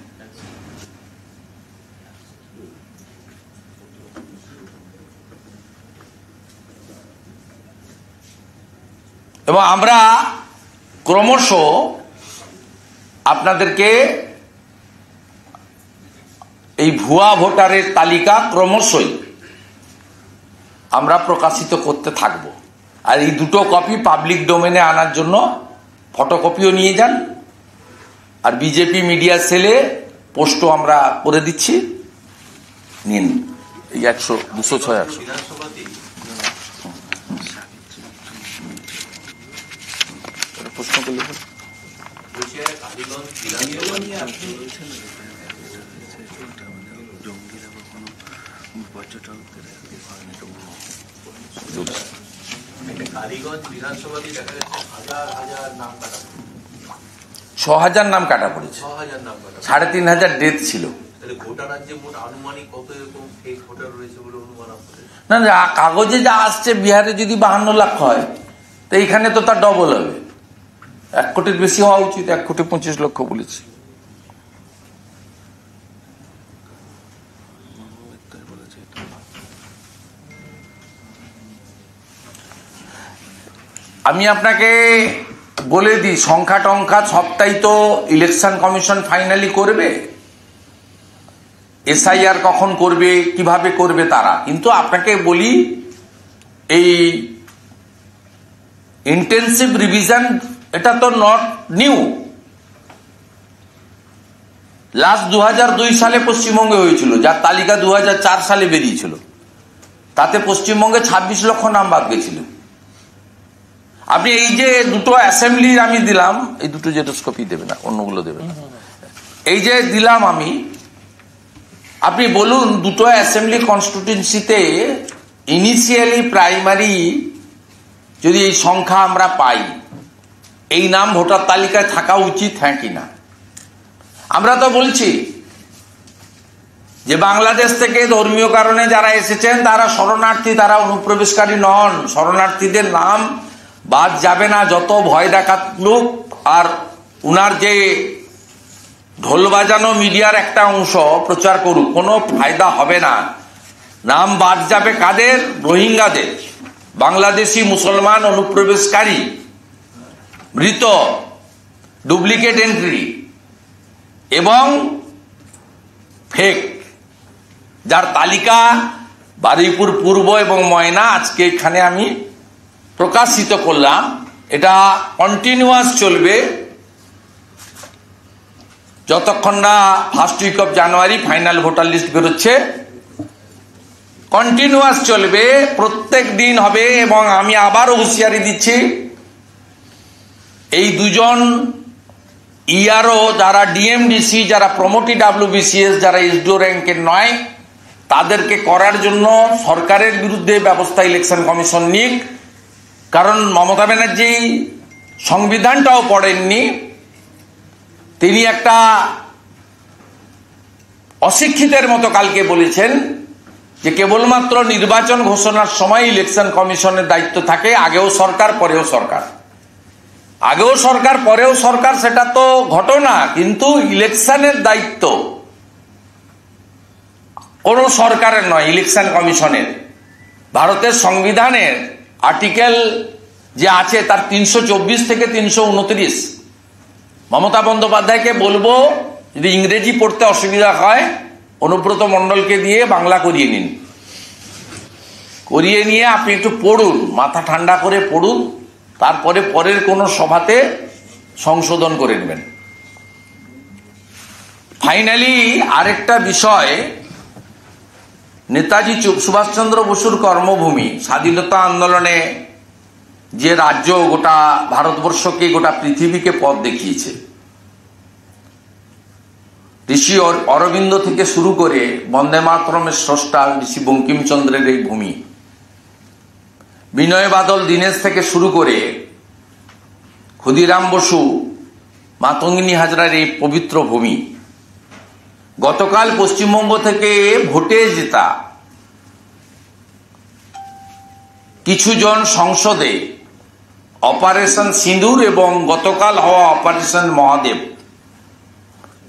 Speaker 1: এবং আমরা ক্রমশ আপনাদেরকে এই ভুয়া ভোটারের তালিকা ক্রমশই আমরা প্রকাশিত করতে থাকব। আর এই দুটো কপি পাবলিক ডোমেনে আনার জন্য ফটোকপিও নিয়ে যান। আর বিজেপি মিডিয়া সেলে পোস্টও আমরা করে দিচ্ছি, নিন। এই 100, 206, 100 প্রশ্ন করলে
Speaker 4: কালীগঞ্জ বিধানসভাতে দেখা যাচ্ছে 1000 নাম কাটা,
Speaker 1: 6000 নাম কাটা পড়েছে,
Speaker 4: 6000 নাম কাটা,
Speaker 1: 3500 ডেথ ছিল।
Speaker 4: তাহলে গোটা রাজ্যে মোট আনুমানিক কত এরকম ফেক ভোটার রয়েছে বলে অনুমান আপনাদের?
Speaker 1: না, কাগজে যা আসছে, বিহারে যদি 52 লাখ হয়, তো এইখানে তো তার ডবল হবে। 1 কোটির বেশি হওয়া উচিত, 1,25,00,000 বলেছি। আমি আপনাকে বলে দিই, সংখ্যা টংখ্যা সবটাই তো ইলেকশন কমিশন ফাইনালি করবে। এসআইআর কখন করবে, কিভাবে করবে তারা। কিন্তু আপনাকে বলি, এই ইন্টেন্সিভ রিভিশন এটা তো নট নিউ। লাস্ট 2002 সালে পশ্চিমবঙ্গে হয়েছিল, যার তালিকা 2004 সালে বেরিয়েছিল। তাতে পশ্চিমবঙ্গে 26 লক্ষ নাম বাদ গেছিল। আপনি এই যে দুটো অ্যাসেম্বলি আমি দিলাম, এই দুটো জেরক্সকপি দেবে না, অন্যগুলো দেবে না, এই যে দিলাম আমি, আপনি বলুন দুটো অ্যাসেম্বলি কনস্টিটিউয়েন্সিতে ইনিশিয়ালি প্রাইমারি যদি এই সংখ্যা আমরা পাই, এই নাম ভোটার তালিকায় থাকা উচিত, হ্যাঁ কিনা? আমরা তো বলছি যে বাংলাদেশ থেকে ধর্মীয় কারণে যারা এসেছেন তারা শরণার্থী, তারা অনুপ্রবেশকারী নন। শরণার্থীদের নাম বাদ যাবে না, যত ভয় দেখালুক। আর উনার যে ঢোল বাজানো মিডিয়ার একটা অংশ প্রচার করুক, কোনো ফায়দা হবে না। নাম বাদ যাবে কাদের? রোহিঙ্গাদের, বাংলাদেশি মুসলমান অনুপ্রবেশকারী, মৃত, ডুপ্লিকেট এন্ট্রি এবং ফেক, যার তালিকা বারুইপুর পূর্ব এবং ময়না আজকে এখানে আমি প্রকাশিত করলাম। এটা কন্টিনিউয়াস চলবে যতক্ষণ না first week of January final voter list বেরোচ্ছে। কন্টিনিউয়াস চলবে, প্রত্যেক দিন হবে। এবং আমি আবারও হুঁশিয়ারি দিচ্ছি, এই দুজন ইআরও যারা ডিএমডিসি, যারা প্রমোটি ডাব্লিউবিসিএস, যারা এসডিও র্যাঙ্কের নয়, তাদেরকে করার জন্য সরকারের বিরুদ্ধে ব্যবস্থা ইলেকশন কমিশন নিক। কারণ মমতা ব্যানার্জি সংবিধানটাও পড়েননি, তিনি একটা অশিক্ষিতের মতো কালকে বলেছেন যে কেবলমাত্র নির্বাচন ঘোষণার সময় ইলেকশন কমিশনের দায়িত্ব থাকে, আগেও সরকার পরেও সরকার, আগেও সরকার পরেও সরকার, সেটা তো ঘটনা, কিন্তু ইলেকশনের দায়িত্ব কোন সরকারের নয়, ইলেকশন কমিশনের। ভারতের সংবিধানের আর্টিকেল যে আছে তার 324 থেকে 329। মমতা বন্দ্যোপাধ্যায়কে বলবো যদি ইংরেজি পড়তে অসুবিধা হয় অনুব্রত মণ্ডলকে দিয়ে বাংলা করিয়ে নিন, করিয়ে নিয়ে আপনি একটু পড়ুন, মাথা ঠান্ডা করে পড়ুন, তারপরে পরের কোনো সভাতে সংশোধন করে নেবেন। ফাইনালি আরেকটা বিষয়, নেতাজি সুভাষচন্দ্র বসুর কর্মভূমি, স্বাধীনতা আন্দোলনে যে রাজ্য গোটা ভারতবর্ষকে গোটা পৃথিবীকে পথ দেখিয়েছে, ঋষি অরবিন্দ থেকে শুরু করে বন্দে মাতরমের স্রষ্টা ঋষি বঙ্কিমচন্দ্রের এই ভূমি, বিনয় বাদল দীনেশ থেকে শুরু করে ক্ষুদিরাম বসু, মাতঙ্গিনী হাজরার এই পবিত্র ভূমি, গতকাল পশ্চিমবঙ্গ থেকে ভোটে জেতা কিছুজন সংসদে অপারেশন সিঁদুর এবং গতকাল হওয়া অপারেশন মহাদেব,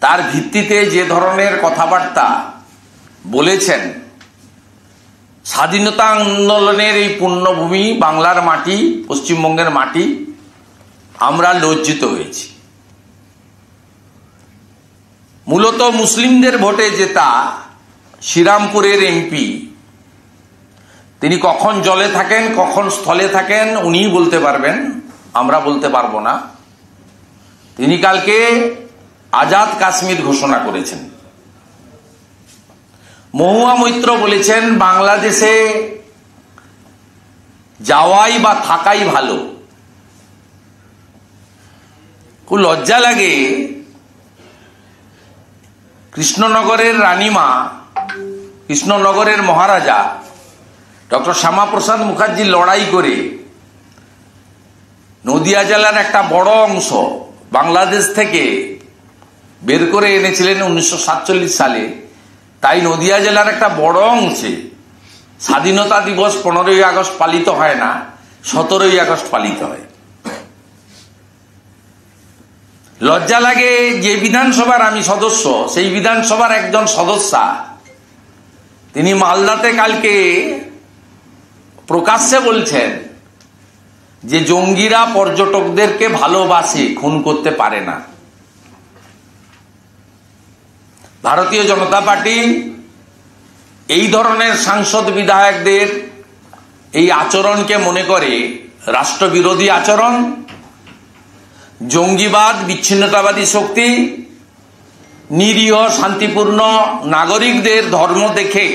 Speaker 1: তার ভিত্তিতে যে ধরনের কথাবার্তা বলেছেন, স্বাধীনতা আন্দোলনের এই পুণ্যভূমি বাংলার মাটি, পশ্চিমবঙ্গের মাটি, আমরা লজ্জিত হয়েছি। মূলত মুসলিমদের ভোটে জেতা শ্রীরামপুরের এমপি, তিনি কখন জলে থাকেন কখন স্থলে থাকেন উনিই বলতে পারবেন, আমরা বলতে পারবো না। তিনি কালকে আজাদ কাশ্মীর ঘোষণা করেছেন। মহুয়া মৈত্র বলেছেন বাংলাদেশে যাওয়াই বা থাকাই ভালো। খুব লজ্জা লাগে, কৃষ্ণনগরের রানীমা, কৃষ্ণনগরের মহারাজা ডক্টর শ্যামাপ্রসাদ মুখার্জি লড়াই করে নদিয়া জেলার একটা বড় অংশ বাংলাদেশ থেকে বের করে এনেছিলেন 1947 সালে। তাই নদিয়া জেলার একটা বড় অংশে স্বাধীনতা দিবস 15ই আগস্ট পালিত হয় না, 17ই আগস্ট পালিত হয়। লজ্জা লাগে, যে বিধানসভার আমি সদস্য, সেই বিধানসভার একজন সদস্যা তিনি মালদাতে কালকে প্রকাশ্যে বলছেন যে জঙ্গিরা পর্যটকদেরকে ভালোবাসে, খুন করতে পারে না। ভারতীয় জনতা পার্টি এই ধরনের সাংসদ বিধায়কদের এই আচরণকে মনে করে রাষ্ট্রবিরোধী আচরণ, জঙ্গিবাদ, বিচ্ছিন্নতাবাদী শক্তি, নিরীহ শান্তিপূর্ণ নাগরিকদের ধর্ম দেখে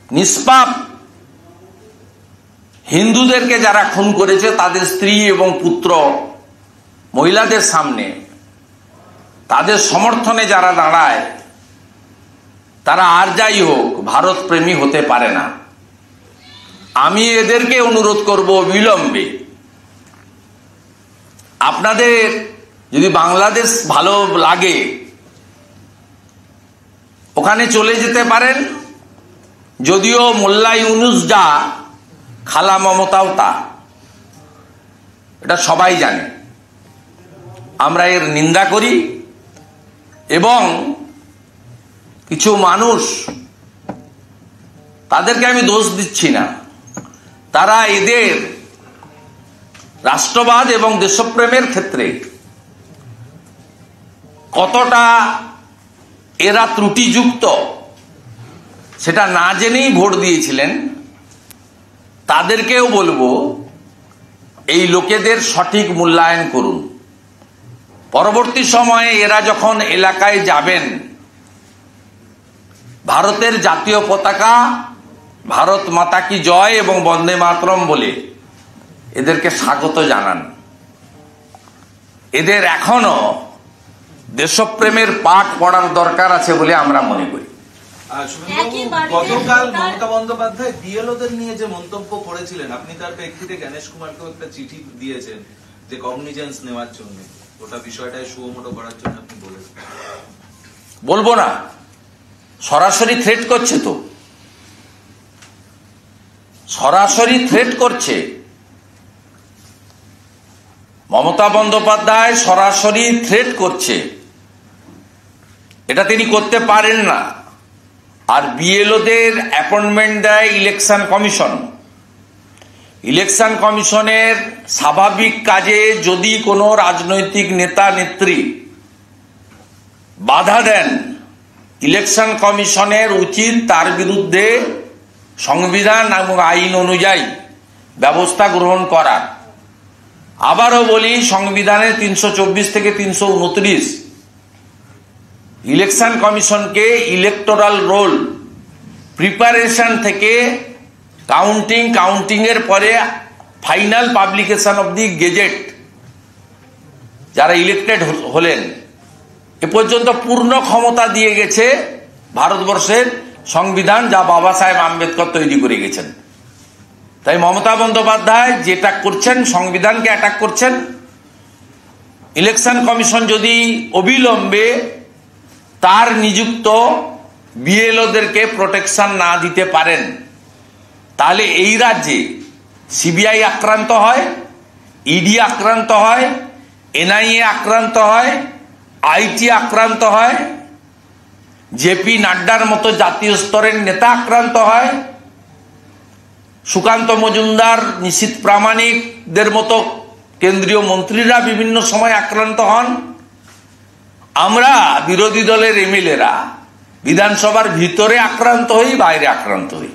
Speaker 1: নিষ্পাপ হিন্দুদেরকে যারা খুন করেছে তাদের স্ত্রী এবং পুত্র মহিলাদের সামনে তাদের সমর্থনে যারা দাঁড়ায়, তারা আর যাই হোক ভারত প্রেমী হতে পারে না। আমি এদেরকে অনুরোধ করব অবিলম্বে, আপনাদের যদি বাংলাদেশ ভালো লাগে ওখানে চলে যেতে পারেন। যদিও মোল্লা ইউনুস যা, খালা মমতাও তা, এটা সবাই জানে। আমরা এর নিন্দা করি এবং কিছু মানুষ, তাদেরকে আমি দোষ দিচ্ছি না, তারা এদের রাষ্ট্রবাদ এবং দেশপ্রেমের ক্ষেত্রে কতটা এরা ত্রুটিযুক্ত সেটা না জেনেই ভোট দিয়েছিলেন। তাদেরকেও বলবো এই লোকেদের সঠিক মূল্যায়ন করুন। পরবর্তী সময়ে এরা যখন এলাকায় যাবেন, ভারতের জাতীয় পতাকা, ভারত মাতা কি জয় এবং বন্দে মাতরম বলে এদেরকে স্বাগত জানান। এদের এখনো দেশপ্রেমের পাঠ পড়ার দরকার আছে বলে আমরা মনে করি।
Speaker 5: গতকাল মমতা বন্দ্যোপাধ্যায় বিএলওদের নিয়ে যে মন্তব্য করেছিলেন, আপনি তার প্রেক্ষিতে গণেশ কুমারকেও একটা চিঠি দিয়েছেন যে কগনিজেন্স নেওয়ার জন্য, ওটা বিষয়টায় সুমোটো করার জন্য আপনি বলেছেন।
Speaker 1: বলবো না, সরাসরি থ্রেট করছে, তো সরাসরি থ্রেট করছে। মমতা বন্দ্যোপাধ্যায় সরাসরি থ্রেট করছে, এটা তিনি করতে পারেন না। আর বিএলওদের অ্যাপয়েন্টমেন্ট দেয় ইলেকশন কমিশন। ইলেকশন কমিশনের স্বাভাবিক কাজে যদি কোনো রাজনৈতিক নেতা নেত্রী বাধা দেন, ইলেকশন কমিশনের উচিত তার বিরুদ্ধে সংবিধান এবং আইন অনুযায়ী ব্যবস্থা গ্রহণ করার। আবারও বলি, সংবিধানের 324 থেকে 329 ইলেকশন কমিশনকে ইলেকটোরাল রোল প্রিপারেশন থেকে কাউন্টিং এর পরে final publication of the gazette, যারা ইলেক্টেড হলেন এ পর্যন্ত পূর্ণ ক্ষমতা দিয়ে গেছে ভারতবর্ষের সংবিধান, যা বাবা সাহেব আম্বেদকর তৈরি করে গেছেন। তাই মমতা বন্দ্যোপাধ্যায় যেটা করছেন, সংবিধানকে অ্যাটাক করছেন। ইলেকশন কমিশন যদি অবিলম্বে তার নিযুক্ত বিএলওদেরকে প্রোটেকশন না দিতে পারেন, তাহলে এই রাজ্যে সিবিআই আক্রান্ত হয়, ইডি আক্রান্ত হয়, এনআইএ আক্রান্ত হয়, আইটি আক্রান্ত হয়, জেপি নাড্ডার মতো জাতীয় স্তরের নেতা আক্রান্ত হয়, সুকান্ত মজুমদার, নিশীথ প্রামাণিকদের মতো কেন্দ্রীয় মন্ত্রীরা বিভিন্ন সময় আক্রান্ত হন। আমরা বিরোধী দলের এমএলএরা বিধানসভার ভিতরে আক্রান্ত হই, বাইরে আক্রান্ত হই।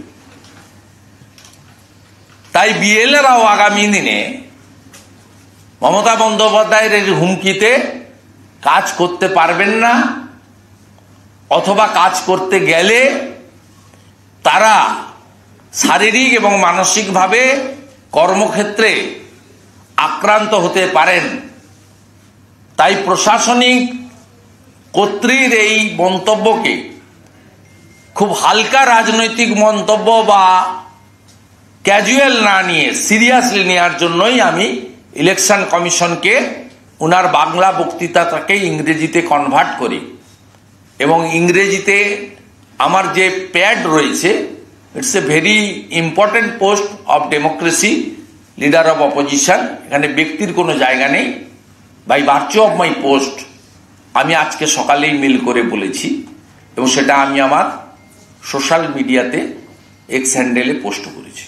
Speaker 1: তাই বিএলএরাও আগামী দিনে মমতা বন্দ্যোপাধ্যায়ের এই হুমকিতে কাজ করতে পারবেন না, অথবা কাজ করতে গেলে তারা শারীরিক এবং মানসিকভাবে কর্মক্ষেত্রে আক্রান্ত হতে পারেন। তাই প্রশাসনিক কর্তৃর এই মন্তব্যকে খুব হালকা রাজনৈতিক মন্তব্য বা ক্যাজুয়াল না নিয়ে সিরিয়াসলি নেওয়ার জন্যই আমি ইলেকশন কমিশনকে ওনার বাংলা বক্তৃতাটাকে ইংরেজিতে কনভার্ট করি, এবং ইংরেজিতে আমার যে প্যাড রয়েছে, it's a very important post of democracy, leader of opposition. এখানে ব্যক্তির কোনো জায়গা নেই। By virtue of my post আমি আজকে সকালেই মেল করে বলেছি, এবং সেটা আমি আমার সোশ্যাল মিডিয়াতে এক্স হ্যান্ডেলে পোস্ট করেছি।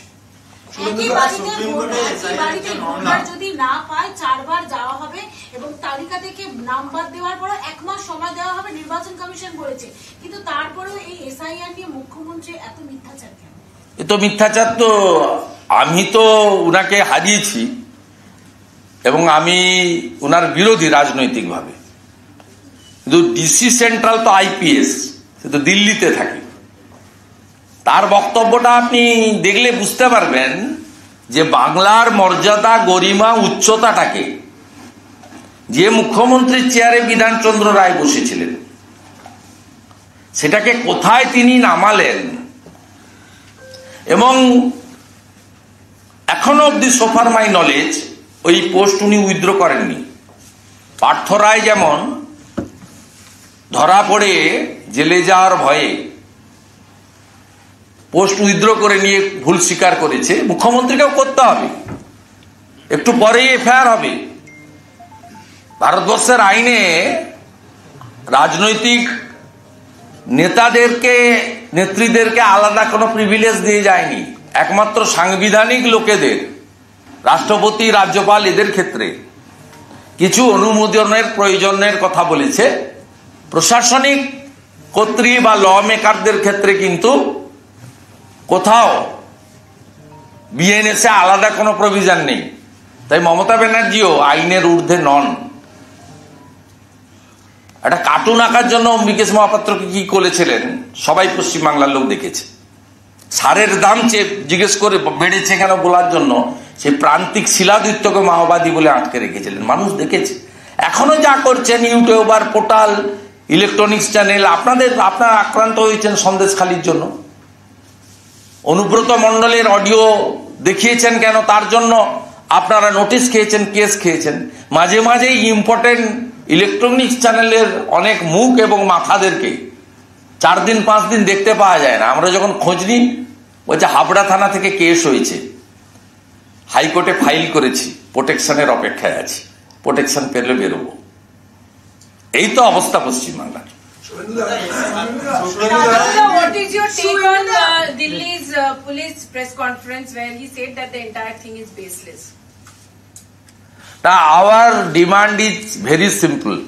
Speaker 6: একই বাড়িতে ভোটার যদি না পায় 4 বার যাওয়া হবে, এবং তালিকা থেকে নাম্বার দেওয়ার পর 1 মাস সময় দেওয়া হবে, নির্বাচন কমিশন বলেছে। কিন্তু তারপরেও এই এসআইআর নিয়ে মুখ্যমন্ত্রী এত মিথ্যাচার কেন?
Speaker 1: এ তো মিথ্যাচার। তো আমি তো উনাকে হারিয়েছি, এবং আমি উনার বিরোধী রাজনৈতিকভাবে, কিন্তু ডিসি সেন্ট্রাল তো আইপিএস, সে তো দিল্লিতে থাকে। তার বক্তব্যটা আপনি দেখলে বুঝতে পারবেন যে বাংলার মর্যাদা, গরিমা, উচ্চতাটাকে, যে মুখ্যমন্ত্রীর চেয়ারে বিধানচন্দ্র রায় বসেছিলেন, সেটাকে কোথায় তিনি নামালেন। এবং এখনো অব্দি সোফার মাই নলেজ ওই পোস্ট উনি উইথড্র করেননি। পার্থ রায় যেমন ধরা পড়ে জেলে যাওয়ার ভয়ে পোস্ট উইথড্র করে নিয়ে ভুল স্বীকার করেছে, মুখ্যমন্ত্রীকেও করতে হবে। একটু পরেই এফআইআর হবে। ভারতবর্ষের আইনে রাজনৈতিক নেতাদেরকে, নেত্রীদেরকে আলাদা কোনো প্রিভিলেজ দিয়ে যায়নি। একমাত্র সাংবিধানিক লোকেদের, রাষ্ট্রপতি, রাজ্যপাল, এদের ক্ষেত্রে কিছু অনুমোদনের প্রয়োজনের কথা বলেছে। প্রশাসনিক কর্তৃ বা ল মেকারদের ক্ষেত্রে কিন্তু কোথাও বিএনএসে আলাদা কোনো প্রভিশন নেই। তাই মমতা ব্যানার্জিও আইনের ঊর্ধ্বে নন। একটা কার্টুন আঁকার জন্য অম্বিকেশ মহাপাত্রকে কি করেছিলেন সবাই পশ্চিমবাংলার লোক দেখেছে। সারের দাম জিজ্ঞেস করে বেড়েছে কেন বলার জন্য সেই প্রান্তিক শিলাদিত্যকে মাওবাদী বলে আটকে রেখেছিলেন, মানুষ দেখেছে। এখনো যা করছেন ইউটিউবার, পোর্টাল, ইলেকট্রনিক্স চ্যানেল, আপনারা আক্রান্ত হয়েছেন সন্দেশখালির জন্য। অনুব্রত মণ্ডলের অডিও দেখিয়েছেন কেন, তার জন্য আপনারা নোটিশ খেয়েছেন, কেস খেয়েছেন। মাঝে মাঝে ইম্পর্টেন্ট ইলেকট্রনিক্স চ্যানেলের অনেক মুখ এবং মাথাদেরকে 4 দিন 5 দিন দেখতে পাওয়া যায় না। আমরা যখন খোঁজ নিই বলছে হাবড়া থানা থেকে কেস হয়েছে, হাইকোর্টে ফাইল করেছি, প্রোটেকশনের অপেক্ষায় আছি, প্রোটেকশন পেলে বেরোবো। এই তো অবস্থা পশ্চিমবাংলার।
Speaker 7: What is your take on Delhi's police press conference where he said that the entire thing is baseless?
Speaker 1: Now our demand is very simple.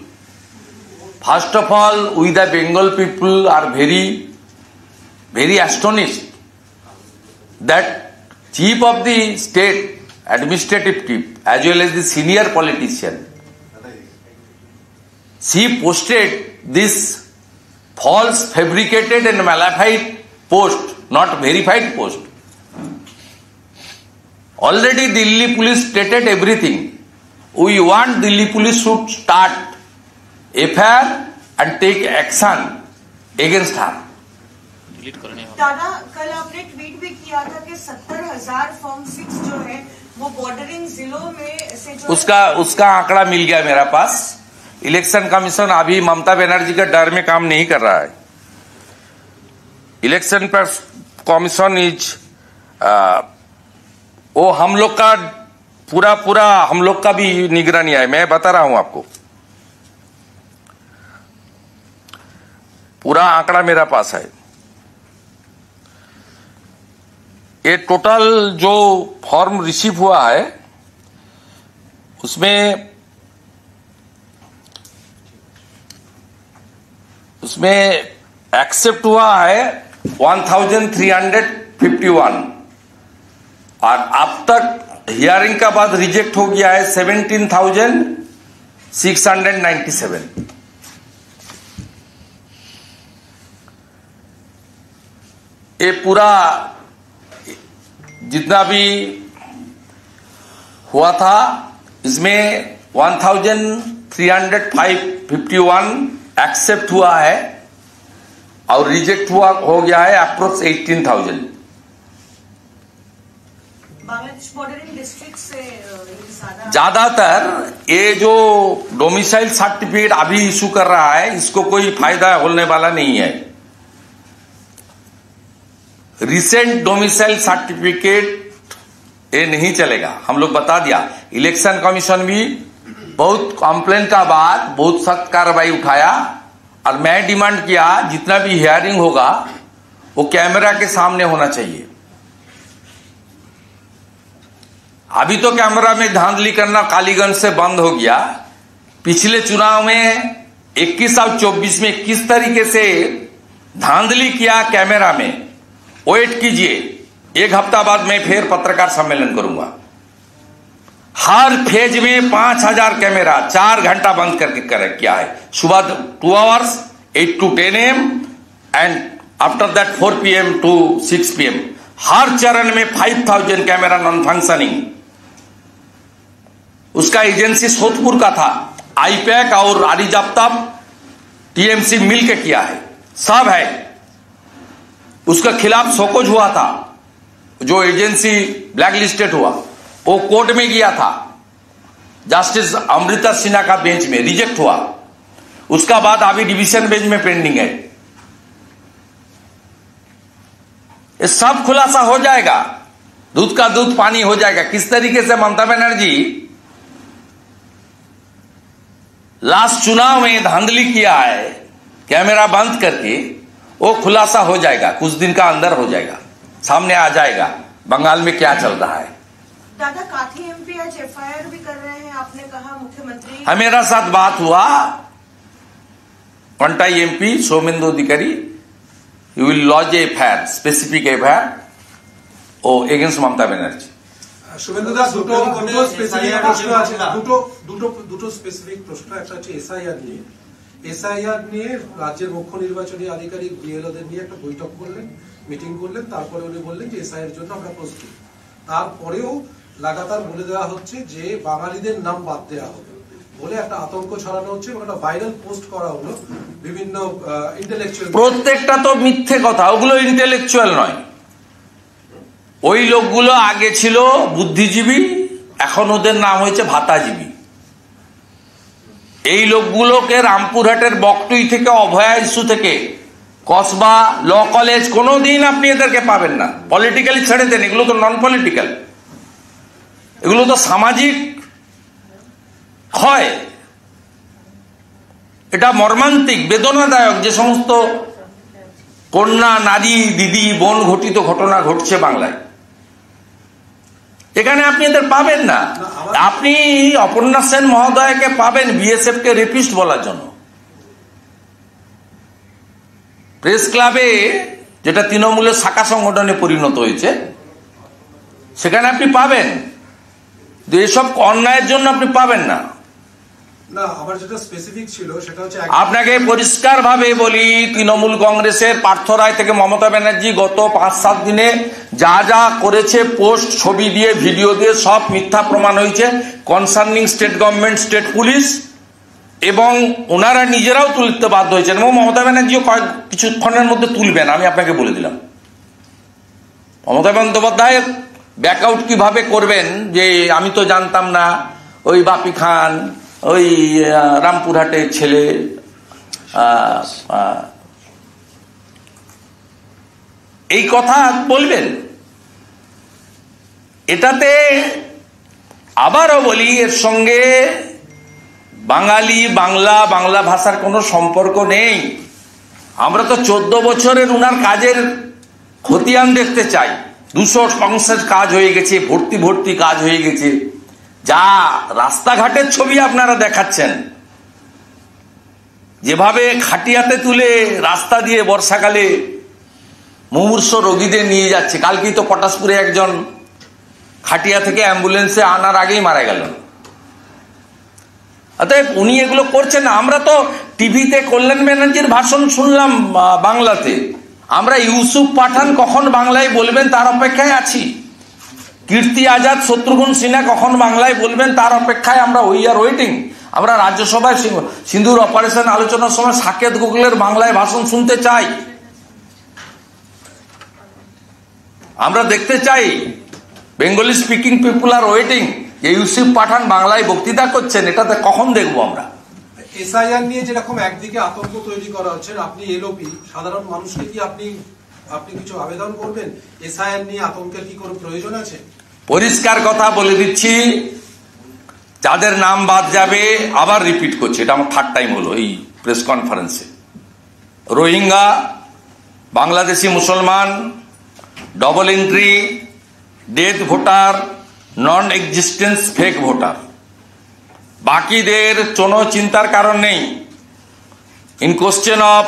Speaker 1: First of all, we the Bengal people are very astonished that chief of the state administrative chief as well as the senior politician, she posted this false, fabricated and malified post, not verified post. Already Delhi police stated everything. We want Delhi police should start FIR and take action against her.
Speaker 8: दादा, कल आपने tweet भी किया था कि 70,000 form 6 जो है वो बॉर्डरिंग जिलों में से जो
Speaker 1: उसका आंकड़ा मिल गया मेरा पास। इलेक्शन कमीशन अभी ममता बनर्जी के डर में काम नहीं कर रहा है। इलेक्शन पर कमीशन इज वो हम लोग का पूरा हम लोग का भी निगरानी है। मैं बता रहा हूं आपको, पूरा आंकड़ा मेरा पास है। ये टोटल जो फॉर्म रिसीव हुआ है उसमें एक्सेप्ट हुआ है 1351 और अब तक हियरिंग का बाद रिजेक्ट हो गया है 17,697। ये पूरा जितना भी हुआ था इसमें 1351 एक्सेप्ट हुआ है और रिजेक्ट हो गया है अप्रोक्स 18,000।
Speaker 8: बांग्लादेश बॉर्डरिंग डिस्ट्रिक्ट से
Speaker 1: ज्यादातर ये जो डोमिसाइल सर्टिफिकेट अभी इशू कर रहा है इसको कोई फायदा होने वाला नहीं है। रिसेंट डोमिसाइल सर्टिफिकेट ये नहीं चलेगा, हम लोग बता दिया। इलेक्शन कमीशन भी बहुत कंप्लेन का बाद बहुत सख्त कार्रवाई उठाया और मैं डिमांड किया जितना भी हियरिंग होगा वो कैमरा के सामने होना चाहिए। अभी तो कैमरा में धांधली करना कालीगंज से बंद हो गया। पिछले चुनाव में 21 और 24 में किस तरीके से धांधली किया कैमरा में, वेट कीजिए, 1 हफ्ता बाद मैं फिर पत्रकार सम्मेलन करूंगा। हर फेज में 5,000 कैमरा 4 घंटा बंद करके किया है। सुबह 2 hours 8 to 10 AM and after that 4 PM to 6 PM। हर चरण में 5,000 कैमरा नॉन फंक्शनिंग। उसका एजेंसी सोदपुर का था, आईपैक और आरिजाफ्ताब टीएमसी मिल के किया है, सब है। उसके खिलाफ शोकॉज हुआ था, जो एजेंसी ब्लैक लिस्टेड हुआ वो कोर्ट में गया था, जस्टिस अमृता सिन्हा का बेंच में रिजेक्ट हुआ। उसका बाद अभी डिवीजन बेंच में पेंडिंग है। ये सब खुलासा हो जाएगा, दूध का दूध पानी हो जाएगा। किस तरीके से ममता बनर्जी लास्ट चुनाव में धांधली किया है कैमरा बंद करके, वो खुलासा हो जाएगा, कुछ दिन का अंदर हो जाएगा, सामने आ जाएगा बंगाल में क्या चल रहा है।
Speaker 8: दादा, काठी एमपी आज एफआईआर भी कर रहे हैं, आपने कहा मुख्यमंत्री।
Speaker 1: मेरा साथ बात हुआ, कंटाई MP Soumendu Adhikari you will lodge FIR, specific FIR ও এগেন্স্ট মমতা ব্যানার্জি।
Speaker 9: শুভেন্দু দা, দুটো স্পেসিফিক প্রশ্ন আছে, দুটো স্পেসিফিক প্রশ্ন। একটা হচ্ছে এসআইআর নিয়ে। এসআইআর নিয়ে রাজ্যের মুখ্য নির্বাচনী আধিকারিক বিএলওদের নিয়ে একটা বৈঠক করলেন, মিটিং করলেন, তারপরে উনি বললেন যে এসআইআর জন্য আমরা প্রস্তুত। তারপরেও লাগাতার বলে দেওয়া হচ্ছে যে বাঙালিদের নাম বাদ দেওয়া হবে বলে একটা আতঙ্ক ছড়ানো হচ্ছে এবং একটা ভাইরাল পোস্ট করা হলো বিভিন্ন ইন্টেলেকচুয়াল।
Speaker 1: প্রত্যেকটা তো মিথ্যে কথা, ওগুলো ইন্টেলেকচুয়াল নয়। ওই লোকগুলো আগে ছিল বুদ্ধিজীবী, এখন ওদের নাম হয়েছে ভাতাজীবী। এই লোকগুলোকে রামপুরহাটের বকটুই থেকে, অভয়া ইস্যু থেকে, কসবা ল কলেজ, কোনোদিন আপনি এদেরকে পাবেন না। পলিটিক্যালি ছেড়ে দেন, এগুলো তো নন পলিটিক্যাল, এগুলো তো সামাজিক ক্ষয়। এটা মর্মান্তিক, বেদনাদায়ক যে সমস্ত কন্যা, নারী, দিদি, বোন ঘটিত ঘটনা ঘটছে বাংলায়। এখানে আপনি এদের পাবেন না। আপনি অপর্ণা সেন মহোদয়কে পাবেন বিএসএফ কে রেপিস্ট বলার জন্য। প্রেস ক্লাবে, যেটা তৃণমূলের শাখা সংগঠনে পরিণত হয়েছে, সেখানে আপনি পাবেন, এসব অন্যায়ের জন্য আপনি পাবেন না।
Speaker 9: না, আমার যেটা স্পেসিফিক ছিল সেটা হচ্ছে,
Speaker 1: আপনাকে পরিষ্কার ভাবে বলি, তৃণমূল কংগ্রেসের পার্থ রায় থেকে মমতা ব্যানার্জি গত 5-7 দিনে যা যা করেছে, পোস্ট, ছবি দিয়ে, ভিডিও দিয়ে, সব মিথ্যা প্রমাণ হয়েছে। Concerning state government, state police, এবং ওনারা নিজেরাও তুলতে বাধ্য হয়েছেন, এবং মমতা ব্যানার্জিও কিছুক্ষণের মধ্যে তুলবেন, আমি আপনাকে বলে দিলাম। মমতা বন্দ্যোপাধ্যায় ব্যাকআউট কিভাবে করবেন, যে আমি তো জানতাম না, ওই বাপি খান, ওই রামপুরহাটের ছেলে, এই কথা বলবেন। এটাতে আবারও বলি, এর সঙ্গে বাঙালি, বাংলা ভাষার কোনো সম্পর্ক নেই। আমরা তো 14 বছরের উনার কাজের খতিয়ান দেখতে চাই। 200 শতাংশের কাজ হয়ে গেছে, ভর্তি কাজ হয়ে গেছে। যা রাস্তাঘাটের ছবি আপনারা দেখাচ্ছেন, যেভাবে খাটিয়াতে তুলে রাস্তা দিয়ে বর্ষাকালে মুমূর্ষু রোগীদের নিয়ে যাচ্ছে। কালকেই তো পটাশপুরে একজন খাটিয়া থেকে অ্যাম্বুলেন্সে আনার আগেই মারা গেল। অতএব উনি এগুলো করছেন না। আমরা তো টিভিতে কল্যাণ ব্যানার্জির ভাষণ শুনলাম বাংলাতে, আমরা ইউসুফ পাঠান কখন বাংলায় বলবেন তার অপেক্ষায় আছি। কীর্তি আজাদ, শত্রুঘ্ন সিনহা কখন বাংলায় বলবেন তার অপেক্ষায় আমরা উই আর ওয়েটিং। আমরা রাজ্যসভায় সিঁদুর অপারেশন আলোচনার সময় সাকেত গোখলের বাংলায় ভাষণ শুনতে চাই। আমরা দেখতে চাই, বেঙ্গলি স্পিকিং পিপুল আর ওয়েটিং, যে ইউসুফ পাঠান বাংলায় বক্তৃতা করছেন, এটাতে কখন দেখবো আমরা?
Speaker 9: এসআইআর নিয়ে যেরকম একদিকে আতঙ্ক তৈরি করা হচ্ছে, আপনি এলওপি, সাধারণ মানুষকে কি আপনি কিছু আবেদন করবেন? এসআইআর নিয়ে আতঙ্কের কি কোনো প্রয়োজন আছে?
Speaker 1: পরিষ্কার কথা বলে দিচ্ছি, যাদের নাম বাদ যাবে, আবার রিপিট করছি, এটা আমার 3rd টাইম হলো এই প্রেস কনফারেন্সে। রোহিঙ্গা, বাংলাদেশি মুসলমান, double entry, death voter, non existence fake voter, বাকিদের কোনো চিন্তার কারণ নেই। ইন কোশ্চেন অফ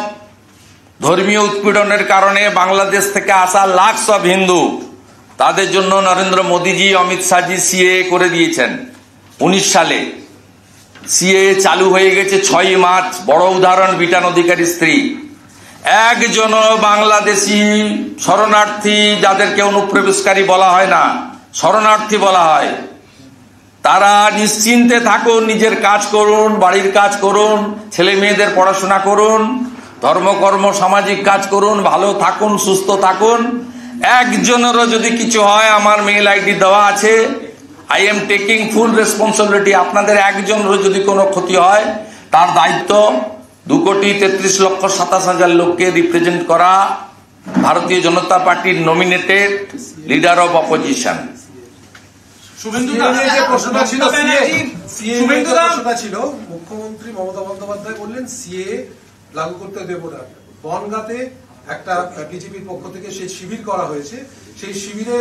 Speaker 1: ধর্মীয় উৎপীড়নের কারণে বাংলাদেশ থেকে আসা লাখস অফ হিন্দু, তাদের জন্য নরেন্দ্র মোদীজি, অমিত শাহজি সিএ করে দিয়েছেন 19 সালে। সিএ চালু হয়ে গেছে 6 মার্চ। বড় উদাহরণ, বিটান অধিকারী স্ত্রী। একজন বাংলাদেশি শরণার্থী, যাদেরকে অনুপ্রবেশকারী বলা হয় না, শরণার্থী বলা হয়, তারা নিশ্চিন্তে থাকুন, নিজের কাজ করুন, বাড়ির কাজ করুন, ছেলে মেয়েদের পড়াশোনা করুন, ধর্মকর্ম সামাজিক কাজ করুন, ভালো থাকুন, সুস্থ থাকুন। একজনেরও যদি কিছু হয়, আমার মেইল আইডি দেওয়া আছে, I am taking full responsibility. আপনাদের একজনেরও যদি কোনো ক্ষতি হয়, তার দায়িত্ব 2,33,27,000 লোককে রিপ্রেজেন্ট করা ভারতীয় জনতা পার্টির নমিনেটেড লিডার অফ অপোজিশন।
Speaker 9: প্রশ্নটা ছিল, মুখ্যমন্ত্রী মমতা বন্দ্যোপাধ্যায় বললেন সিএ লাগু করতে দেব না। বনগাঁতে একটা বিজেপির পক্ষ থেকে সেই শিবির করা হয়েছে, সেই শিবিরে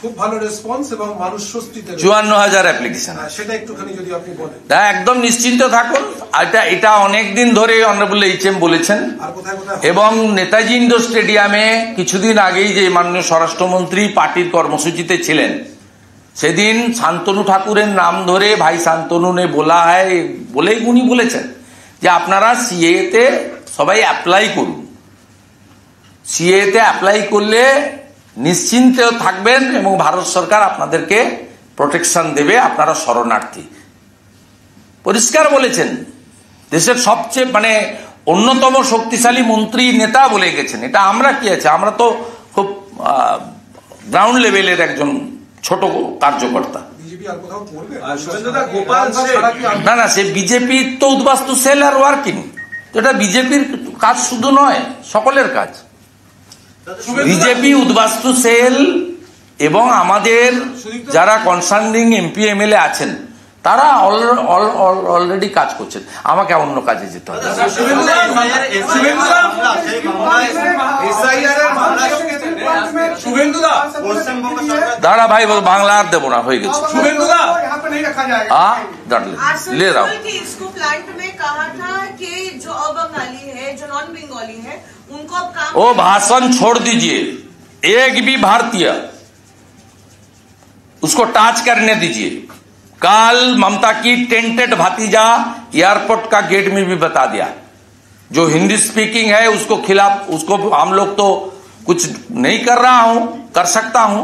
Speaker 9: খুব ভালো রেসপন্স এবং মানুষ স্বস্তিতে।
Speaker 1: 54,000 অ্যাপ্লিকেশন।
Speaker 9: সেটা একটুখানি যদি আপনি বলেন।
Speaker 1: একদম নিশ্চিন্ত থাকুন, এটা অনেকদিন ধরে অনারেবল এইচএম বলেছেন। এবং নেতাজি ইন্ডোর স্টেডিয়ামে কিছুদিন আগেই যে মাননীয় স্বরাষ্ট্রমন্ত্রী পার্টির কর্মসূচিতে ছিলেন, সেদিন শান্তনু ঠাকুরের নাম ধরে, ভাই শান্তনু নে বলা হয় বলেই উনি বলেছেন যে আপনারা সিএতে সবাই অ্যাপ্লাই করুন। সিএতে অ্যাপ্লাই করলে নিশ্চিন্তে থাকবেন এবং ভারত সরকার আপনাদেরকে প্রোটেকশন দেবে, আপনারা শরণার্থী। পরিষ্কার বলেছেন, দেশের সবচেয়ে অন্যতম শক্তিশালী মন্ত্রী নেতা বলে গেছেন। এটা আমরা কি আছে, আমরা তো খুব গ্রাউন্ড লেভেলের একজন ছোট কার্যকর্তা।
Speaker 9: বিজেপি আর কোথাও করবে?
Speaker 5: শুভেন্দুদা, গোপাল
Speaker 1: না না, সে বিজেপি তো উদ্বাস্তু সেল আর ওয়ার্কিং, তো এটা বিজেপির কাজ শুধু নয়, সকলের কাজ। বিজেপি উদ্বাস্তু সেল এবং আমাদের যারা কনসার্নিং এমপি এমএলএ আছেন তারা অলরেডি কাজ করছেন, আমাকে অন্য কাজে যেতে হবে। দাঁড়া ভাই, বাংলা আর দেবো না, হয়ে গেছে। ले रहा हूँ।
Speaker 8: इसको प्लांट में कहा था कि जो अबंगाली है, जो नॉन बंगाली है, उनको अब काम
Speaker 1: वो भाषण छोड़ दीजिए, एक भी भारतीय उसको टच करने दीजिए। कल ममता की टेंटेड भतीजा एयरपोर्ट का गेट में भी बता दिया, जो हिंदी स्पीकिंग है उसको खिलाफ, उसको हम लोग तो कुछ नहीं कर रहा हूं, कर सकता हूं।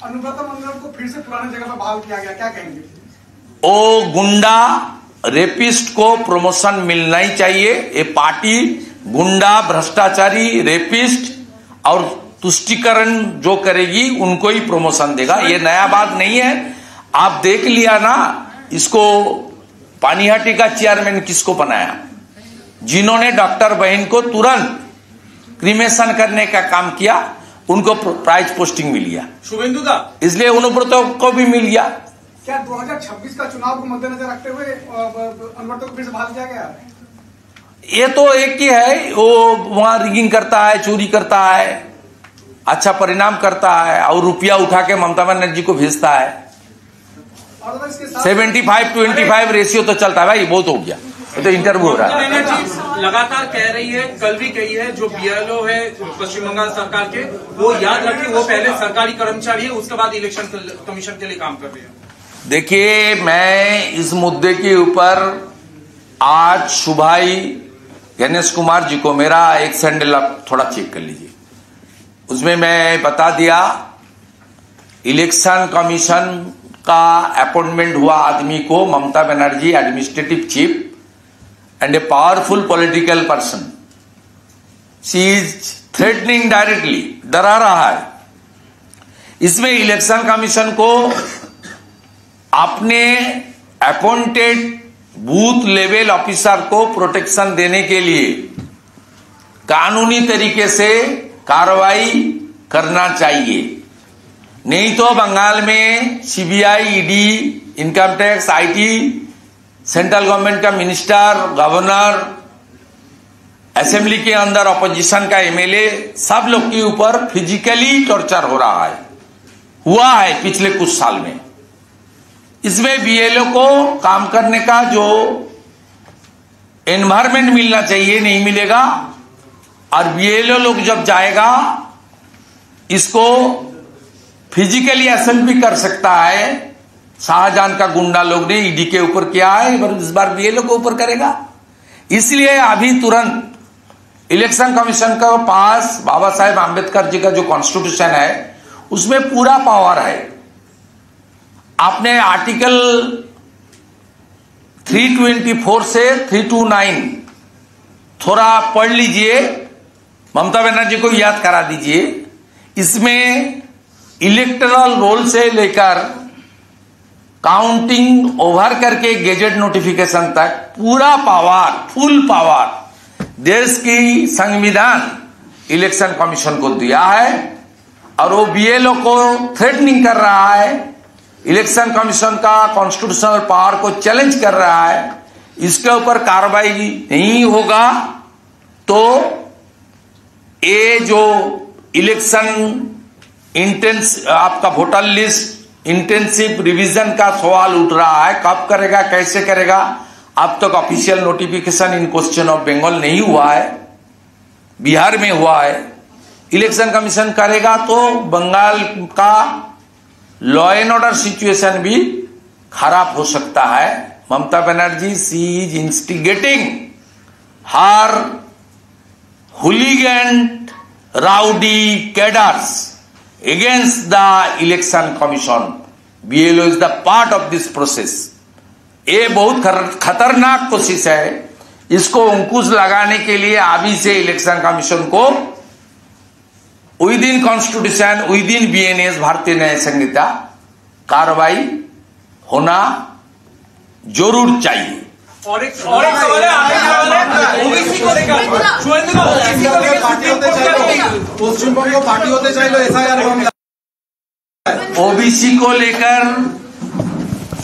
Speaker 10: अनुव्रत मंडल को फिर से पुरानी जगह पर बहाल किया गया, क्या कहेंगे?
Speaker 1: ओ गुंडा रेपिस्ट को प्रमोशन मिलना ही चाहिए। ये पार्टी गुंडा, भ्रष्टाचारी, रेपिस्ट और तुष्टिकरण जो करेगी उनको ही प्रमोशन देगा। ये नया बात नहीं है, आप देख लिया ना। इसको पानीहाटी का चेयरमैन किसको बनाया? जिन्होंने डॉक्टर बहन को तुरंत क्रीमेशन करने का काम किया, उनको प्राइज पोस्टिंग मिल गया।
Speaker 5: शुभेंदुदा,
Speaker 1: इसलिए अनुव्रत को भी मिल गया।
Speaker 10: क्या 2026 का चुनाव को मद्देनजर रखते हुए अनुव्रत को फिर से बहाल किया गया?
Speaker 1: ये तो एक ही है, वो वहां रिगिंग करता है, चोरी करता है, अच्छा परिणाम करता है और रुपया उठा के ममता बनर्जी को भेजता है। 75-25 रेशियो तो चलता है भाई, बहुत हो गया। ये तो इंटरव्यू हो रहा है।
Speaker 5: लगातार कह रही है, कल भी कही है, जो बीएलओ है पश्चिम बंगाल सरकार के, वो याद रखिए वो पहले सरकारी कर्मचारी है, उसके बाद इलेक्शन कमीशन के लिए काम कर रहे हैं।
Speaker 1: देखिए, मैं इस मुद्दे के ऊपर आज सुबह ही गणेश कुमार जी को मेरा एक सैंडल आप थोड़ा चेक कर लीजिए, उसमें मैं बता दिया इलेक्शन कमीशन का अपॉइंटमेंट हुआ आदमी को Mamata Banerjee administrative chief and a powerful political person, she is threatening directly, डरा रहा है। इसमें इलेक्शन कमीशन को अपने अपॉइंटेड बूथ लेवल ऑफिसर को प्रोटेक्शन देने के लिए कानूनी तरीके से कार्रवाई करना चाहिए, नहीं तो बंगाल में CBI, ED, income tax, IT, central government का मिनिस्टर, गवर्नर, असेंबली के अंदर ऑपोजिशन का एमएलए, सब लोग के ऊपर फिजिकली टॉर्चर हो रहा है, हुआ है पिछले कुछ साल में। इसमें बीएलओ को काम करने का जो एनवायरमेंट मिलना चाहिए नहीं मिलेगा, और बीएलओ लोग जब जाएगा इसको फिजिकली असेंट भी कर सकता है। शाहजहां का गुंडा लोग ने ईडी के ऊपर किया है, इस बार बीएलओ के ऊपर करेगा। इसलिए अभी तुरंत इलेक्शन कमीशन के पास बाबा साहेब आंबेडकर जी का जो कॉन्स्टिट्यूशन है उसमें पूरा पावर है। आपने आर्टिकल 324 से 329 थोड़ा पढ़ लीजिए, ममता बनर्जी को याद करा दीजिए। इसमें इलेक्टोरल रोल से लेकर काउंटिंग ओवर करके गेजेट नोटिफिकेशन तक पूरा पावर, फुल पावर देश की संविधान इलेक्शन कमीशन को दिया है, और वो बीएलओ को थ्रेटनिंग कर रहा है, इलेक्शन कमीशन का कॉन्स्टिट्यूशनल पावर को चैलेंज कर रहा है। इसके ऊपर कार्रवाई नहीं होगा तो ये जो इलेक्शन आपका वोटर लिस्ट इंटेंसिव रिवीजन का सवाल उठ रहा है, कब करेगा, कैसे करेगा, अब तक official notification in question of Bengal नहीं हुआ है, बिहार में हुआ है। इलेक्शन कमीशन करेगा तो बंगाल का लॉ एंड ऑर्डर सिचुएशन भी खराब हो सकता है। Mamata Banerjee she is instigating her hooligan rowdy cadres against the election commission. BLO is the part of this process. ये बहुत खतरनाक कोशिश है, इसको अंकुश लगाने के लिए अभी से इलेक्शन कमीशन को with in constitution, with in BNS भारतीय न्याय संहिता कार्रवाई होना जरूर चाहिए।
Speaker 5: और एक सवाल है, आगे सवाल है ओबीसी को लेकर, शुभेंदु का ओबीसी को लेकर
Speaker 9: পশ্চিমবঙ্গ পার্টি হতে চাইলো এসআইআর
Speaker 1: ओबीसी को लेकर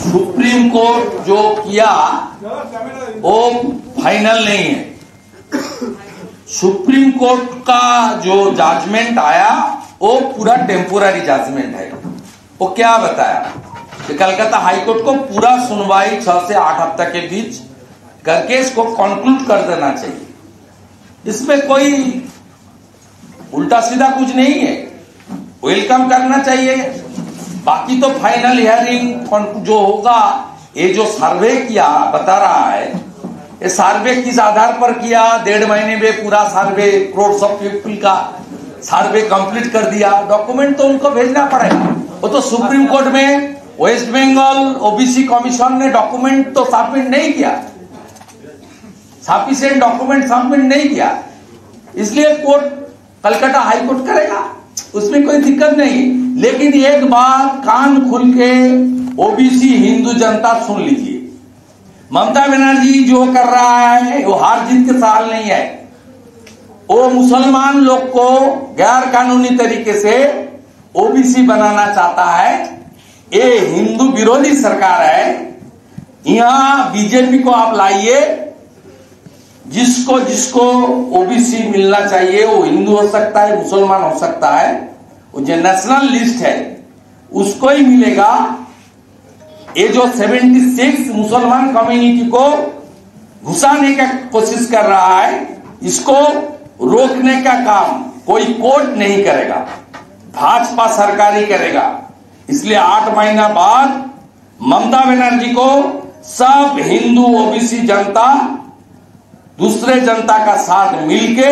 Speaker 1: सुप्रीम कोर्ट जो किया वो फाइनल नहीं है। सुप्रीम कोर्ट का जो जजमेंट आया वो पूरा टेम्पोररी जजमेंट है। वो क्या बताया कि कलकत्ता हाईकोर्ट को पूरा सुनवाई 6 से 8 हफ्ते के बीच करके इसको कंक्लूड कर देना चाहिए। इसमें कोई उल्टा सीधा कुछ नहीं है, वेलकम करना चाहिए। बाकी तो फाइनल हियरिंग जो होगा, ये जो सर्वे किया बता रहा है, ये सर्वे किस आधार पर किया? 1.5 महीने में पूरा सर्वे करोड़ ऑफ पीपल का सर्वे कंप्लीट कर दिया। डॉक्यूमेंट तो उनको भेजना पड़ेगा। वो तो सुप्रीम कोर्ट में वेस्ट बंगाल ओबीसी कमीशन ने डॉक्यूमेंट तो सबमिट नहीं किया, सफिशिएंट डॉक्यूमेंट सबमिट नहीं किया, इसलिए कोर्ट कलकत्ता हाई कोर्ट करेगा, उसमें कोई दिक्कत नहीं। लेकिन एक बात कान खुल के ओबीसी हिंदू जनता सुन लीजिए, ममता बनर्जी जो कर रहा है वो हार जीत के सवाल नहीं है। वो मुसलमान लोग को गैर कानूनी तरीके से ओबीसी बनाना चाहता है। ये हिंदू विरोधी सरकार है। यहाँ बीजेपी को आप लाइए, जिसको जिसको ओबीसी मिलना चाहिए, वो हिंदू हो सकता है, मुसलमान हो सकता है, वो जो नेशनल लिस्ट है उसको ही मिलेगा। ये जो 76 मुसलमान कम्युनिटी को घुसाने का कोशिश कर रहा है, इसको रोकने का काम कोई कोर्ट नहीं करेगा, भाजपा सरकार ही करेगा। इसलिए 8 महीना बाद ममता बनर्जी को सब हिंदू ओबीसी जनता दूसरे जनता का साथ मिलके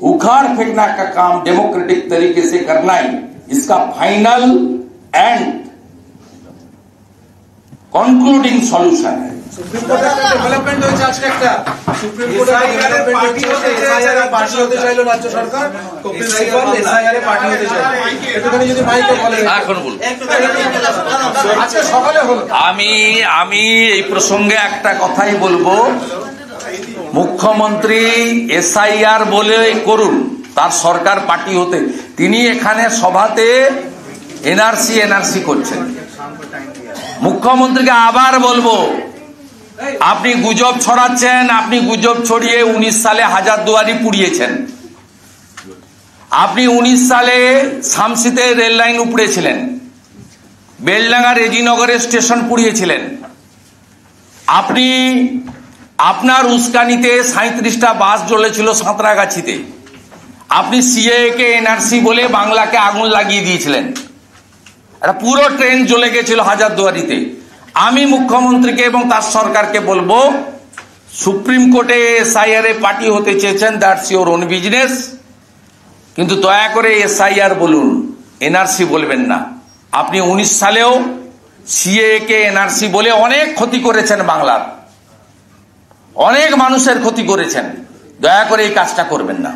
Speaker 1: उखाड़ फेंकना का काम डेमोक्रेटिक तरीके से करना ही इसका फाइनल एंड कंक्लूडिंग सॉल्यूशन है।
Speaker 9: সুপ্রিম কোর্টের ডেভেলপমেন্ট হয়েছে আজকে একটা, সুপ্রিম কোর্টের ডেভেলপমেন্ট হচ্ছে এসআইআর এর পার্টি হতে চাইলো রাজ্য সরকার, কপিল সিবাল এসআইআর এর পার্টি হতে চাইলো। একটুখানি যদি মাইকে বলেন
Speaker 1: এখন বলুন।
Speaker 9: আজকে সকালে হলো।
Speaker 1: আমি এই প্রসঙ্গে একটা কথাই বলবো, মুখ্যমন্ত্রী এসআইআর বলে করুন, তার সরকার পার্টি হতে, তিনি এখানে সভাতে এনআরসি করছেন। মুখ্যমন্ত্রীকে আবার বলবো, আপনি গুজব ছড়াচ্ছেন, আপনি গুজব ছড়িয়ে 19 সালে হাজারদুয়ারি পুড়িয়েছেন, আপনি 19 সালে শামসিতে রেল লাইন উপড়েছিলেন, বেলডাঙ্গা রেজিনগরে স্টেশন পুড়িয়েছিলেন, আপনি আপনার উস্কানিতে 37টা বাস জ্বলেছিল সাঁতরাগাছিতে, আপনি সিএএ কে এনআরসি বলে বাংলাকে আগুন লাগিয়ে দিয়েছিলেন, একটা পুরো ট্রেন জ্বলে গেছিল হাজারদুয়ারিতে। আমি মুখ্যমন্ত্রীকে এবং তার সরকারকে বলবো, সুপ্রিম কোর্টে এসআইআর এ পার্টি হতে চেয়েছেন, দ্যাটস ইওর ওন বিজনেস, কিন্তু দয়া করে এসআইআর বলুন, এনআরসি বলবেন না। আপনি 19 সালেও সিএএ কে এনআরসি বলে অনেক ক্ষতি করেছেন, বাংলার অনেক মানুষের ক্ষতি করেছেন, দয়া করে এই কাজটা করবেন না।